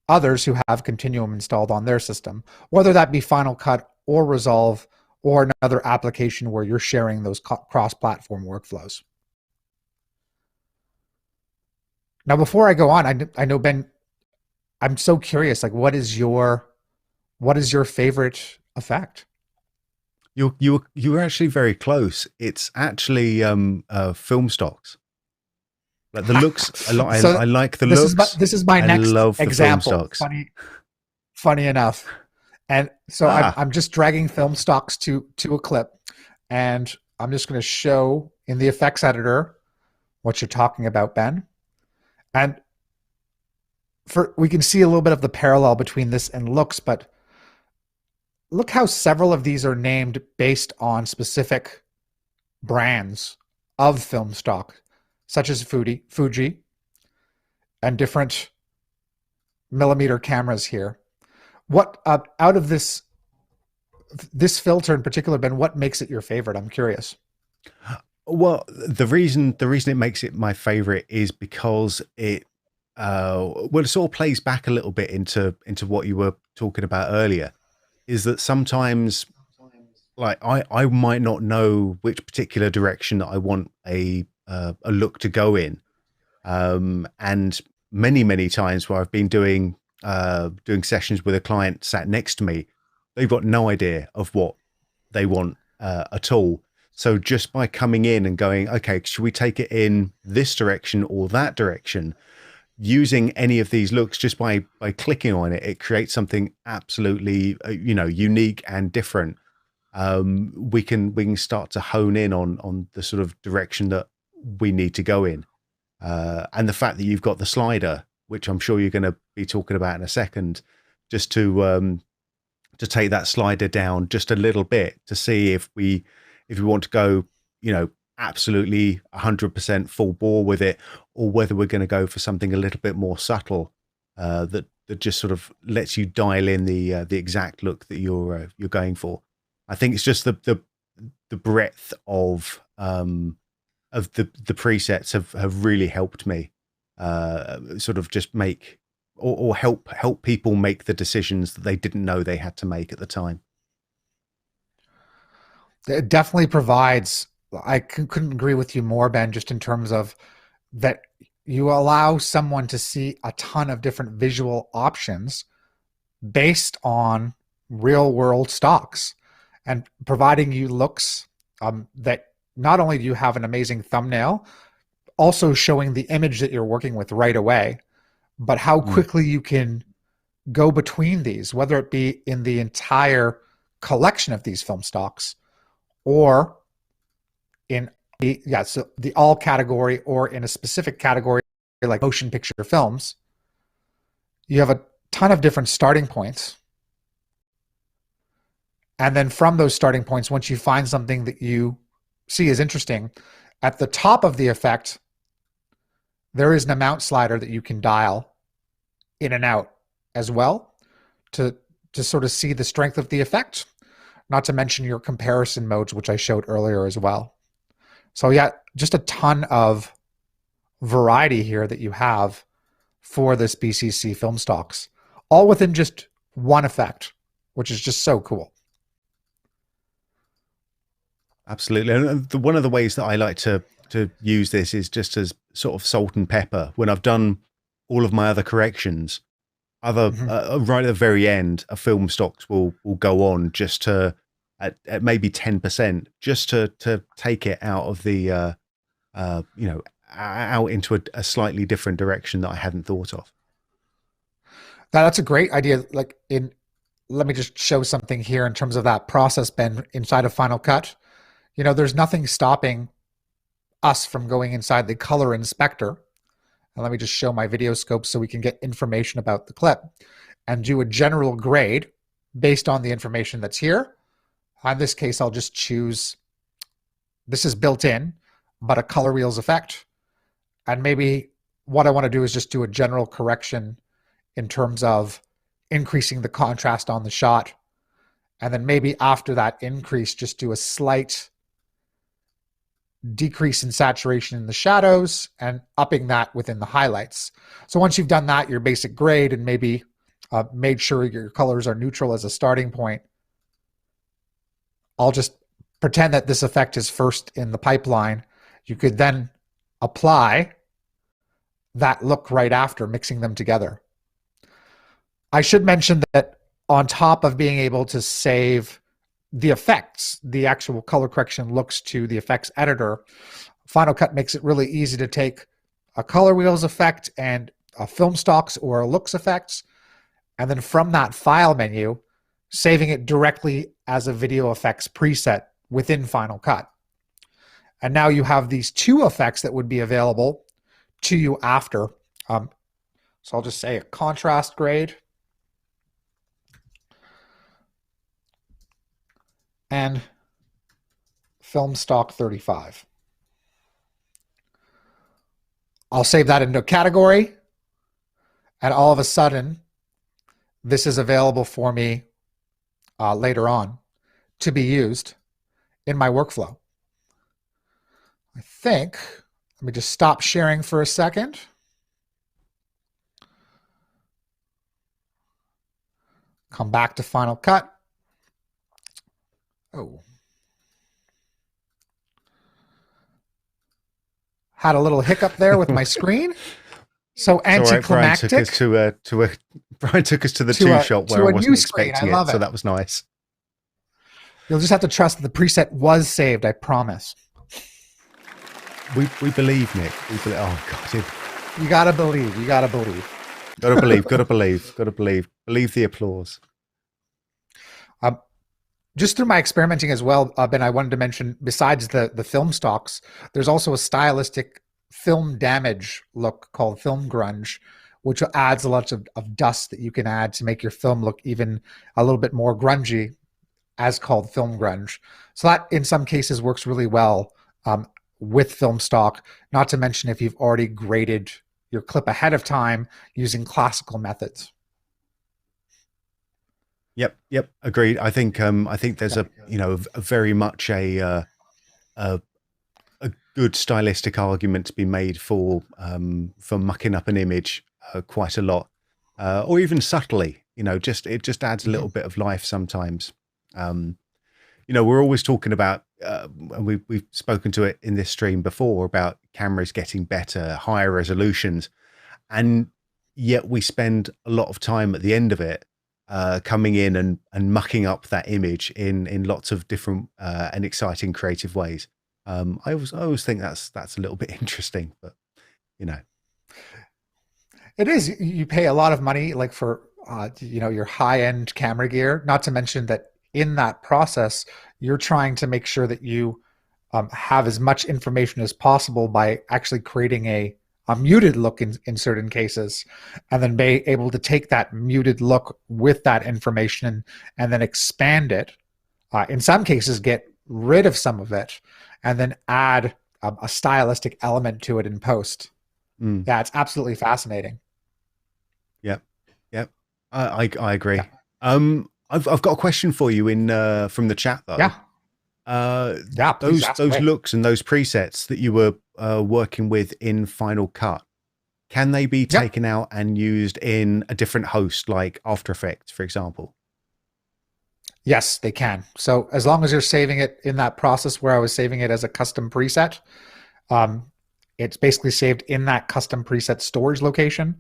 others who have Continuum installed on their system, whether that be Final Cut or Resolve or another application where you're sharing those cross-platform workflows. Now, before I go on, I know, Ben, I'm so curious, like, what is your favorite effect? You were actually very close. It's actually film stocks. Like the looks a lot. I like the looks. This is my next example. Funny enough. And so I'm just dragging film stocks to a clip, and I'm just going to show in the effects editor what you're talking about, Ben. And we can see a little bit of the parallel between this and looks, but look how several of these are named based on specific brands of film stock, such as Fuji, and different millimeter cameras here. What out of this filter in particular, Ben, what makes it your favorite? I'm curious. Well, the reason it makes it my favorite is because it it sort of plays back a little bit into what you were talking about earlier. Is that sometimes, like, I might not know which particular direction that I want a look to go in, and many times where I've been doing sessions with a client sat next to me, they've got no idea of what they want at all. So just by coming in and going, okay, should we take it in this direction or that direction? Using any of these looks, just by clicking on it, it creates something absolutely unique and different. We can start to hone in on the sort of direction that we need to go in, and the fact that you've got the slider, which I'm sure you're going to be talking about in a second, just to take that slider down just a little bit to see if we want to go absolutely 100% full bore with it, or whether we're going to go for something a little bit more subtle, that just sort of lets you dial in the exact look that you're going for. I think it's just the breadth of the presets have really helped me sort of just make or help people make the decisions that they didn't know they had to make at the time. It definitely provides, I couldn't agree with you more, Ben, just in terms of that you allow someone to see a ton of different visual options based on real world stocks, and providing you looks that not only do you have an amazing thumbnail, also showing the image that you're working with right away, but how quickly you can go between these, whether it be in the entire collection of these film stocks or in the all category, or in a specific category like motion picture films. You have a ton of different starting points. And then from those starting points, once you find something that you see is interesting, at the top of the effect, there is an amount slider that you can dial in and out as well to sort of see the strength of the effect, not to mention your comparison modes, which I showed earlier as well. So yeah, just a ton of variety here that you have for this BCC film stocks, all within just one effect, which is just so cool. Absolutely. And one of the ways that I like to use this is just as sort of salt and pepper. When I've done all of my other corrections, right at the very end, a film stocks will go on just to at maybe 10%, just to take it out of the out into a slightly different direction that I hadn't thought of. That's a great idea. Let me just show something here in terms of that process, Ben, inside of Final Cut. There's nothing stopping us from going inside the color inspector. And let me just show my video scope so we can get information about the clip and do a general grade based on the information that's here. In this case, I'll just choose, this is built in, but a color wheels effect. And maybe what I want to do is just do a general correction in terms of increasing the contrast on the shot. And then maybe after that increase, just do a slight decrease in saturation in the shadows and upping that within the highlights. So once you've done that, your basic grade, and maybe made sure your colors are neutral as a starting point, I'll just pretend that this effect is first in the pipeline. You could then apply that look right after, mixing them together. I should mention that on top of being able to save the effects, the actual color correction looks to the effects editor, Final Cut makes it really easy to take a color wheels effect and a film stocks or a looks effects, and then from that file menu, saving it directly as a video effects preset within Final Cut. And now you have these two effects that would be available to you after. So I'll just say a contrast grade and film stock 35. I'll save that into a category, and all of a sudden, this is available for me later on to be used in my workflow. I think, let me just stop sharing for a second. Come back to Final Cut. Oh. Had a little hiccup there with my screen. So anticlimactic. Brian took us to the two shot where I wasn't expecting it, so that was nice. You'll just have to trust that the preset was saved, I promise. We believe, Nick. We believe. Oh God! You gotta believe. You gotta believe. Gotta believe. Gotta believe. Gotta believe. Believe the applause. Just through my experimenting as well, Ben, I wanted to mention, besides the film stocks, there's also a stylistic film damage look called film grunge, which adds a lot of dust that you can add to make your film look even a little bit more grungy, as called film grunge. So that in some cases works really well with film stock, not to mention if you've already graded your clip ahead of time using classical methods. Yep, agreed. I think there's a very much a good stylistic argument to be made for mucking up an image quite a lot, or even subtly. It just adds a little bit of life sometimes. We're always talking about, and we've spoken to it in this stream before, about cameras getting better, higher resolutions, and yet we spend a lot of time at the end of it coming in and mucking up that image in lots of different and exciting creative ways. I always think that's a little bit interesting, but it is. You pay a lot of money, like for your high-end camera gear. Not to mention that in that process, you're trying to make sure that you have as much information as possible by actually creating a muted look in certain cases, and then be able to take that muted look with that information and then expand it. In some cases, get rid of some of it, and then add a stylistic element to it in post. Yeah, it's absolutely fascinating. Yep. I agree. Yeah. I've got a question for you from the chat though. Yeah. Those looks and those presets that you were working with in Final Cut, can they be taken out and used in a different host like After Effects, for example? Yes, they can. So as long as you're saving it in that process where I was saving it as a custom preset, it's basically saved in that custom preset storage location.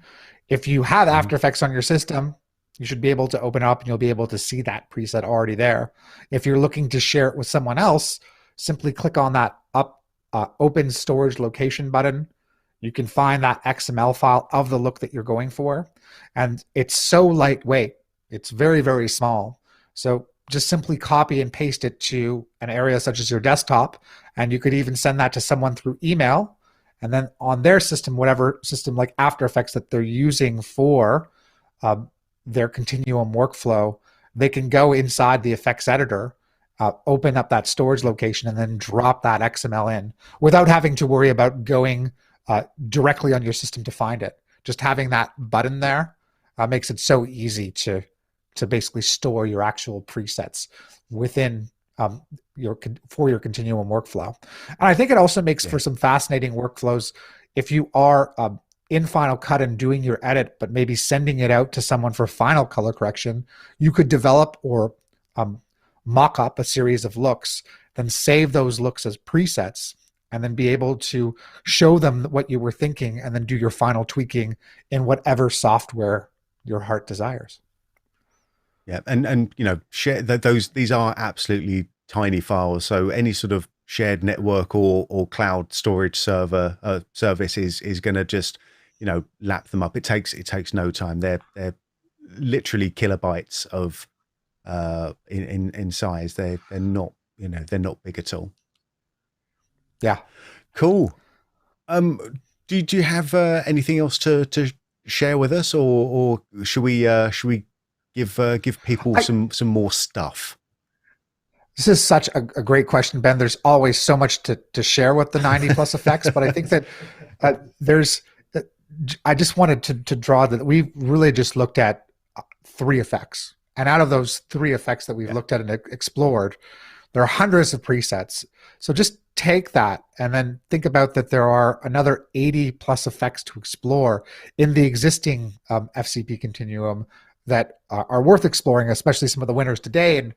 If you have After Effects on your system, you should be able to open up and you'll be able to see that preset already there. If you're looking to share it with someone else, simply click on that open storage location button. You can find that XML file of the look that you're going for. And it's so lightweight. It's very, very small. So just simply copy and paste it to an area such as your desktop. And you could even send that to someone through email. And then on their system, whatever system like After Effects that they're using for their continuum workflow, they can go inside the effects editor, open up that storage location, and then drop that XML in without having to worry about going directly on your system to find it. Just having that button there makes it so easy to basically store your actual presets within your continuum workflow. And I think it also makes for some fascinating workflows if you are in Final Cut and doing your edit, but maybe sending it out to someone for final color correction. You could develop or mock up a series of looks, then save those looks as presets, and then be able to show them what you were thinking and then do your final tweaking in whatever software your heart desires. Yeah, and share these are absolutely tiny files. So any sort of shared network or cloud storage service is going to just lap them up. It takes no time. They're literally kilobytes of in size. They're not they're not big at all. Yeah, cool. Do you have anything else to share with us, or should we give people some more stuff? This is such a great question, Ben. There's always so much to share with the 90 plus effects, but I think that I just wanted to draw that we really just looked at 3 effects. And out of those 3 effects that we've looked at and explored, there are hundreds of presets. So just take that and then think about that there are another 80 plus effects to explore in the existing FCP continuum that are worth exploring, especially some of the winners today and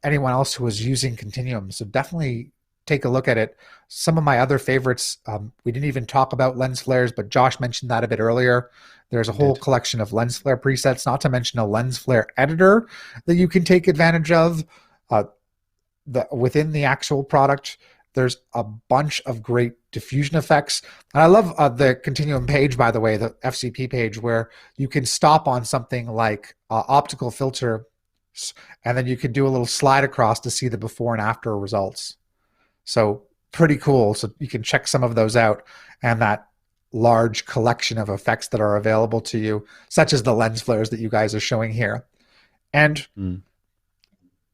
anyone else who is using continuum. So definitely take a look at it. Some of my other favorites, we didn't even talk about lens flares, but Josh mentioned that a bit earlier. There's a whole collection of lens flare presets, not to mention a lens flare editor that you can take advantage of within the actual product. There's a bunch of great diffusion effects. And I love the continuum page, by the way, the FCP page, where you can stop on something like optical filter, and then you can do a little slide across to see the before and after results. So pretty cool. So you can check some of those out, and that large collection of effects that are available to you, such as the lens flares that you guys are showing here. And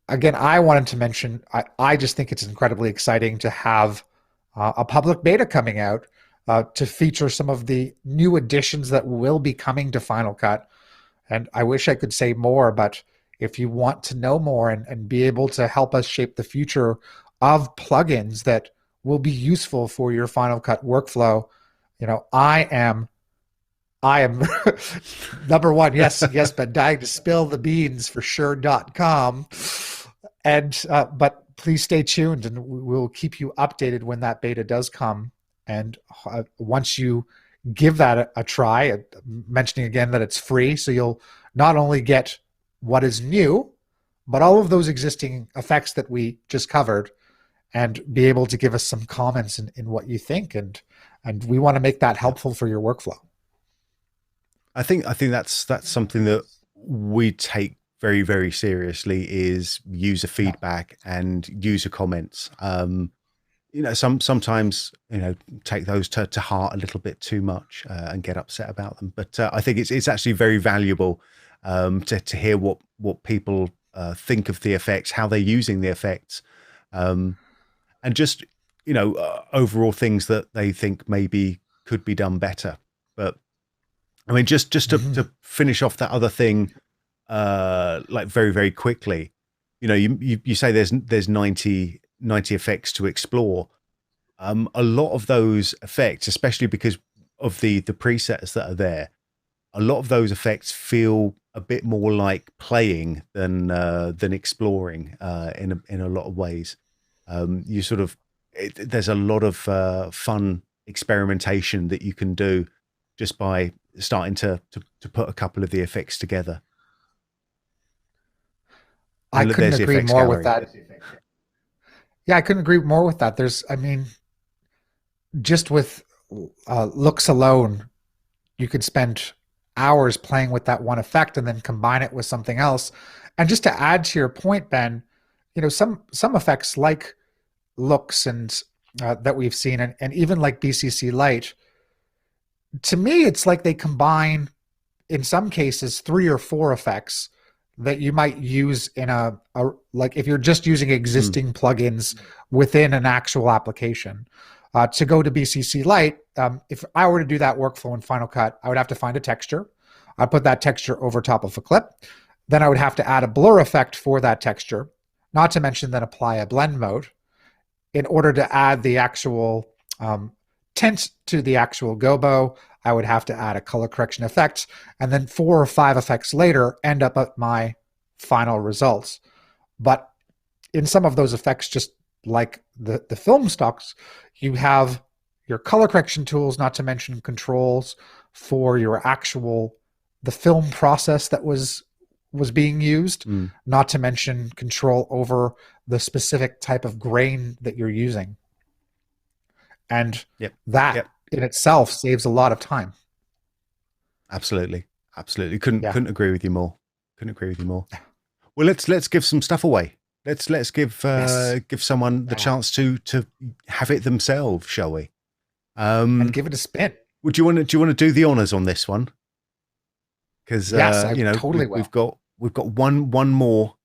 again, I wanted to mention, I just think it's incredibly exciting to have a public beta coming out to feature some of the new additions that will be coming to Final Cut. And I wish I could say more, but if you want to know more and be able to help us shape the future of plugins that will be useful for your Final Cut workflow, I am number one. Yes, but dying to spill the beans for sure.com. And, but please stay tuned and we'll keep you updated when that beta does come. And once you give that a try, mentioning again that it's free, so you'll not only get what is new, but all of those existing effects that we just covered, and be able to give us some comments in what you think. And we want to make that helpful for your workflow. I think that's something that we take very, very seriously, is user feedback and user comments. Sometimes take those to heart a little bit too much and get upset about them. But I think it's actually very valuable to hear what people think of the effects, how they're using the effects, and just overall things that they think maybe could be done better. But I mean, just to finish off that other thing, like very, very quickly, you say there's 90 effects to explore. A lot of those effects, especially because of the presets that are there, a lot of those effects feel a bit more like playing than exploring in a lot of ways. There's a lot of fun experimentation that you can do just by starting to put a couple of the effects together. I couldn't agree more with that. Yeah, I couldn't agree more with that. Just with looks alone, you could spend hours playing with that one effect and then combine it with something else. And just to add to your point, Ben, some effects like looks and that we've seen, and even like BCC Lite, to me, it's like they combine, in some cases, 3 or 4 effects that you might use in like if you're just using existing plugins within an actual application. To go to BCC Lite, if I were to do that workflow in Final Cut, I would have to find a texture. I'd put that texture over top of a clip. Then I would have to add a blur effect for that texture, not to mention then apply a blend mode. In order to add the actual tint to the actual gobo, I would have to add a color correction effect, and then 4 or 5 effects later end up at my final results. But in some of those effects, just like the film stocks, you have your color correction tools, not to mention controls for your the film process that was being used, not to mention control over the specific type of grain that you're using. And that in itself saves a lot of time. Absolutely. Couldn't agree with you more. Well, let's give some stuff away. Let's give someone the chance to have it themselves, shall we? And give it a spin. Do you want to do the honors on this one? Because totally we've got one more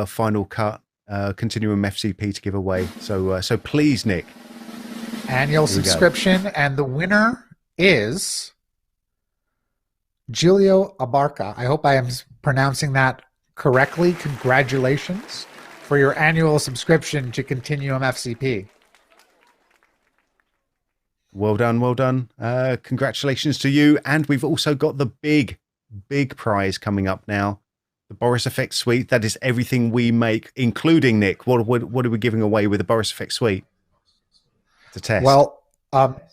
Final Cut Continuum FCP to give away. So please, Nick. Annual subscription, and the winner is Giulio Abarca. I hope I am pronouncing that correctly. Congratulations for your annual subscription to Continuum FCP. Well done. Congratulations to you. And we've also got the big prize coming up now. The Boris FX Suite. That is everything we make, including, Nick. What are we giving away with the Boris FX Suite? To test. Well,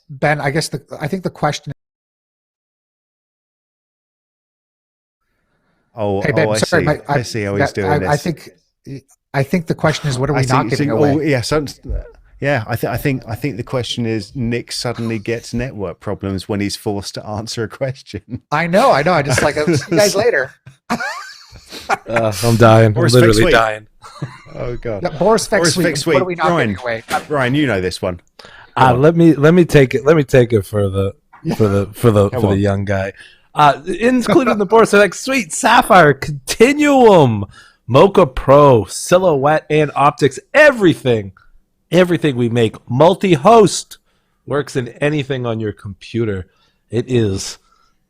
Ben, I think the question. Hey, Ben, sorry, I see how he's doing this. I think the question is, what are we not giving away? Oh, yeah, I think the question is, Nick suddenly gets network problems when he's forced to answer a question. I know. I just I'll see you guys later. I'm dying. I'm literally dying. Oh god. Yeah, Boris FX Suite. What are we not Ryan, giving away? Ryan, you know this one. Let me take it. Let me take it for the young guy. Including the Boris FX Suite, Sapphire, Continuum, Mocha Pro, Silhouette, and Optics. Everything everything we make, multi-host, works in anything on your computer. It is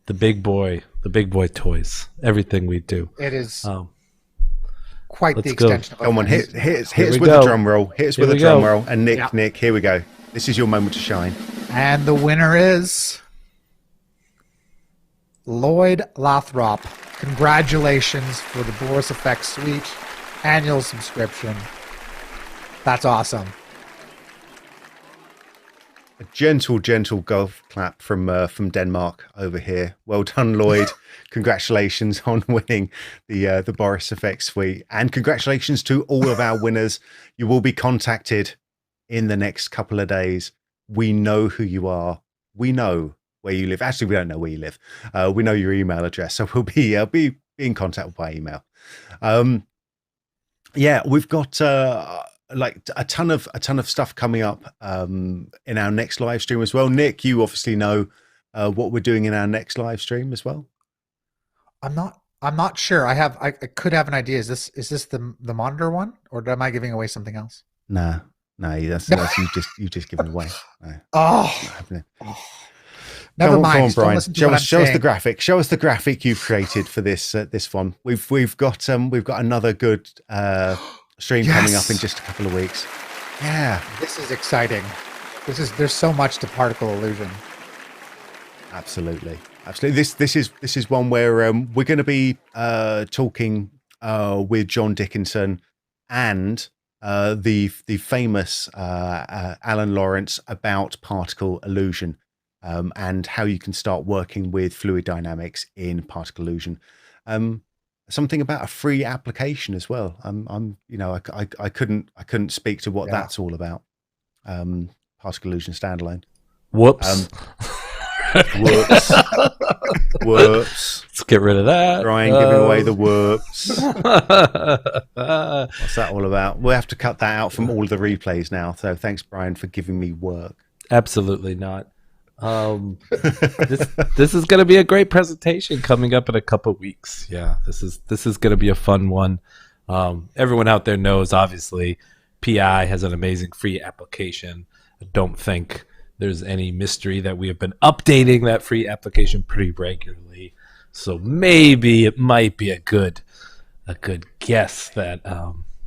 the big boy toys. Everything we do. It is quite the extension of Come on, hit us with go. the drum roll. Hit us with Here the we drum go. roll. And Nick, here we go. This is your moment to shine. And the winner is Lloyd Lathrop. Congratulations for the Boris Effect Suite annual subscription. That's awesome. A gentle golf clap from Denmark over here. Well done, Lloyd. Congratulations on winning the Boris Effect Suite, and congratulations to all of our winners. You will be contacted in the next couple of days. We know who you are. We know where you live. Actually, we don't know where you live. We know your email address, so we'll be in contact by email. Yeah, we've got like a ton of stuff coming up in our next live stream as well. Nick, you obviously know what we're doing in our next live stream as well. I'm not sure. I could have an idea. Is this the monitor one, or am I giving away something else? No, that's you just given away. No, Oh, never Come mind. on, Just don't Brian. listen to Show what us I'm the saying. graphic. Show us the graphic you've created for this one. We've got another good stream coming up in just a couple of weeks. Yeah, This is exciting. There's so much to particle illusion. absolutely. This is one where we're going to be talking with John Dickinson and the famous Alan Lawrence about particle illusion, and how you can start working with fluid dynamics in particle illusion. Something about a free application as well. I couldn't speak to what that's all about. Particle illusion standalone. Whoops. Whoops. Whoops. Let's get rid of that. Brian giving away the whoops. What's that all about? We'll have to cut that out from all of the replays now. So thanks, Brian, for giving me work. Absolutely not. This is going to be a great presentation coming up in a couple of weeks. Yeah, this is going to be a fun one. Everyone out there knows, obviously, PI has an amazing free application. I don't think there's any mystery that we have been updating that free application pretty regularly. So maybe it might be a good guess that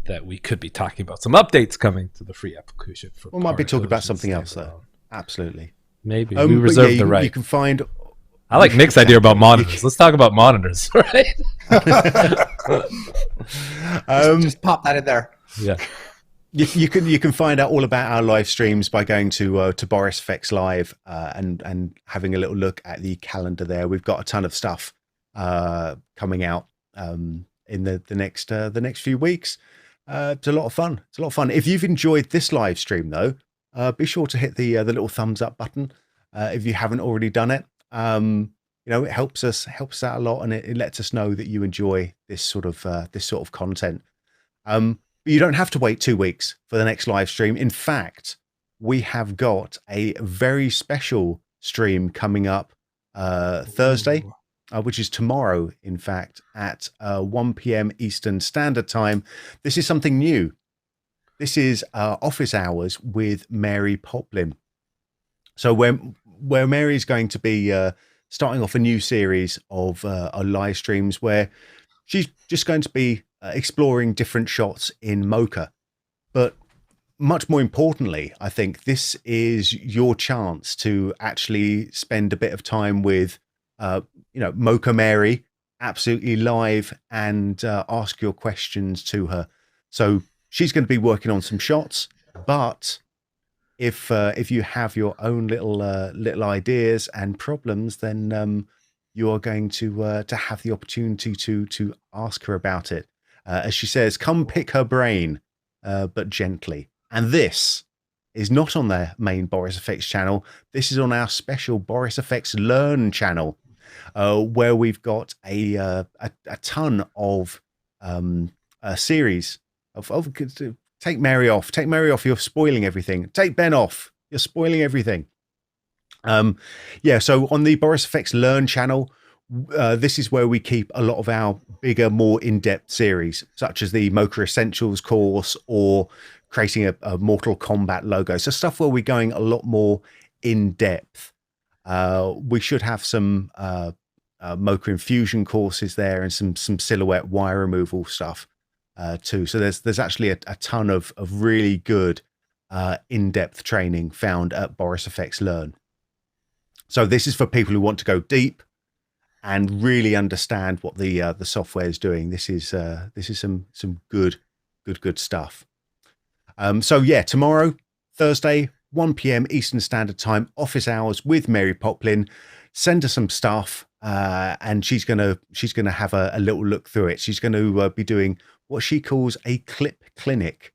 that we could be talking about some updates coming to the free application. We might be talking about something else, though. Absolutely. Maybe we reserve the right. You can find. I like Nick's idea about monitors. Let's talk about monitors, right? Just pop that in there. Yeah. You can find out all about our live streams by going to Boris Effects Live and having a little look at the calendar there. We've got a ton of stuff coming out in the next few weeks. It's a lot of fun. If you've enjoyed this live stream, though, be sure to hit the little thumbs up button if you haven't already done it. It helps us out a lot, and it lets us know that you enjoy this sort of content. You don't have to wait 2 weeks for the next live stream. In fact, we have got a very special stream coming up Thursday, which is tomorrow, in fact, at 1 p.m. Eastern Standard Time. This is something new. This is office hours with Mary Poplin. So where Mary's going to be starting off a new series of live streams where she's just going to be exploring different shots in Mocha. But much more importantly, I think this is your chance to actually spend a bit of time with, Mocha Mary, absolutely live, and ask your questions to her. So she's going to be working on some shots, but if you have your own little ideas and problems, then you are going to have the opportunity to ask her about it. As she says, come pick her brain, but gently. And this is not on their main Boris Effects channel. This is on our special Boris Effects Learn channel, where we've got a ton of a series of take Mary off. Take Mary off. You're spoiling everything. Take Ben off. You're spoiling everything. So on the Boris Effects Learn channel, this is where we keep a lot of our bigger, more in-depth series, such as the Mocha Essentials course or creating a Mortal Kombat logo. So stuff where we're going a lot more in depth. We should have some Mocha Infusion courses there, and some silhouette wire removal stuff too. So there's actually a ton of really good in-depth training found at Boris FX Learn. So this is for people who want to go deep and really understand what the software is doing. This is some good stuff. So yeah, tomorrow, Thursday, 1 p.m. Eastern Standard Time, office hours with Mary Poplin. Send her some stuff, and she's gonna have a little look through it. She's going to be doing what she calls a clip clinic,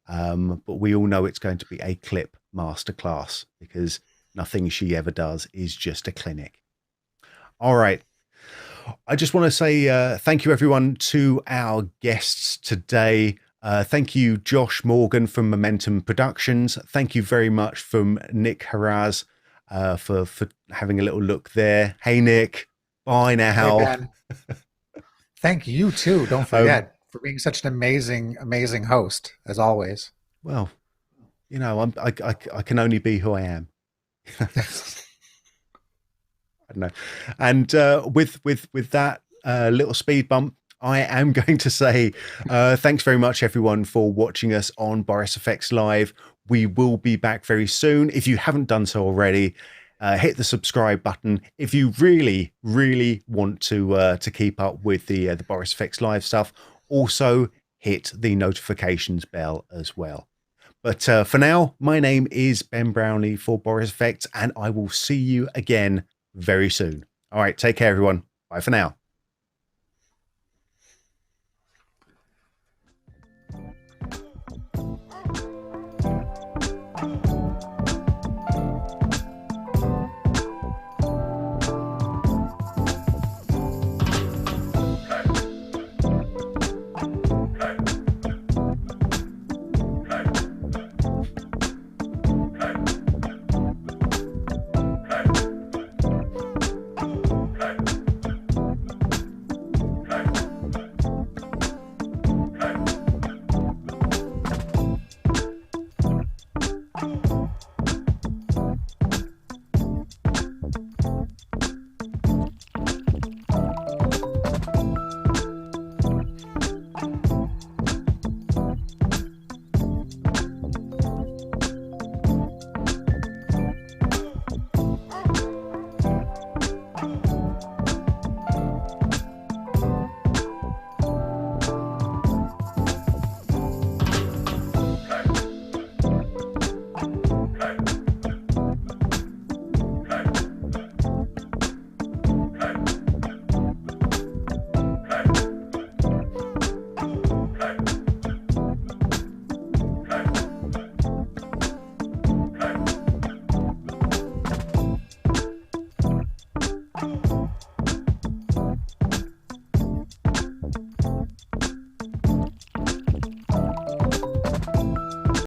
but we all know it's going to be a clip masterclass, because nothing she ever does is just a clinic. All right. I just want to say thank you, everyone, to our guests today. Thank you, Josh Morgan from Momentum Productions. Thank you very much from Nick Haraz for having a little look there. Hey, Nick. Bye now. Hey, man. Thank you, too. Don't forget for being such an amazing host, as always. Well, you know, I can only be who I am. I don't know. And with that little speed bump, I am going to say thanks very much, everyone, for watching us on Boris FX Live. We will be back very soon. If you haven't done so already, hit the subscribe button. If you really want to keep up with the Boris FX Live stuff, also hit the notifications bell as well. But for now, my name is Ben Brownlee for Boris FX, and I will see you again very soon. All right, take care, everyone. Bye for now.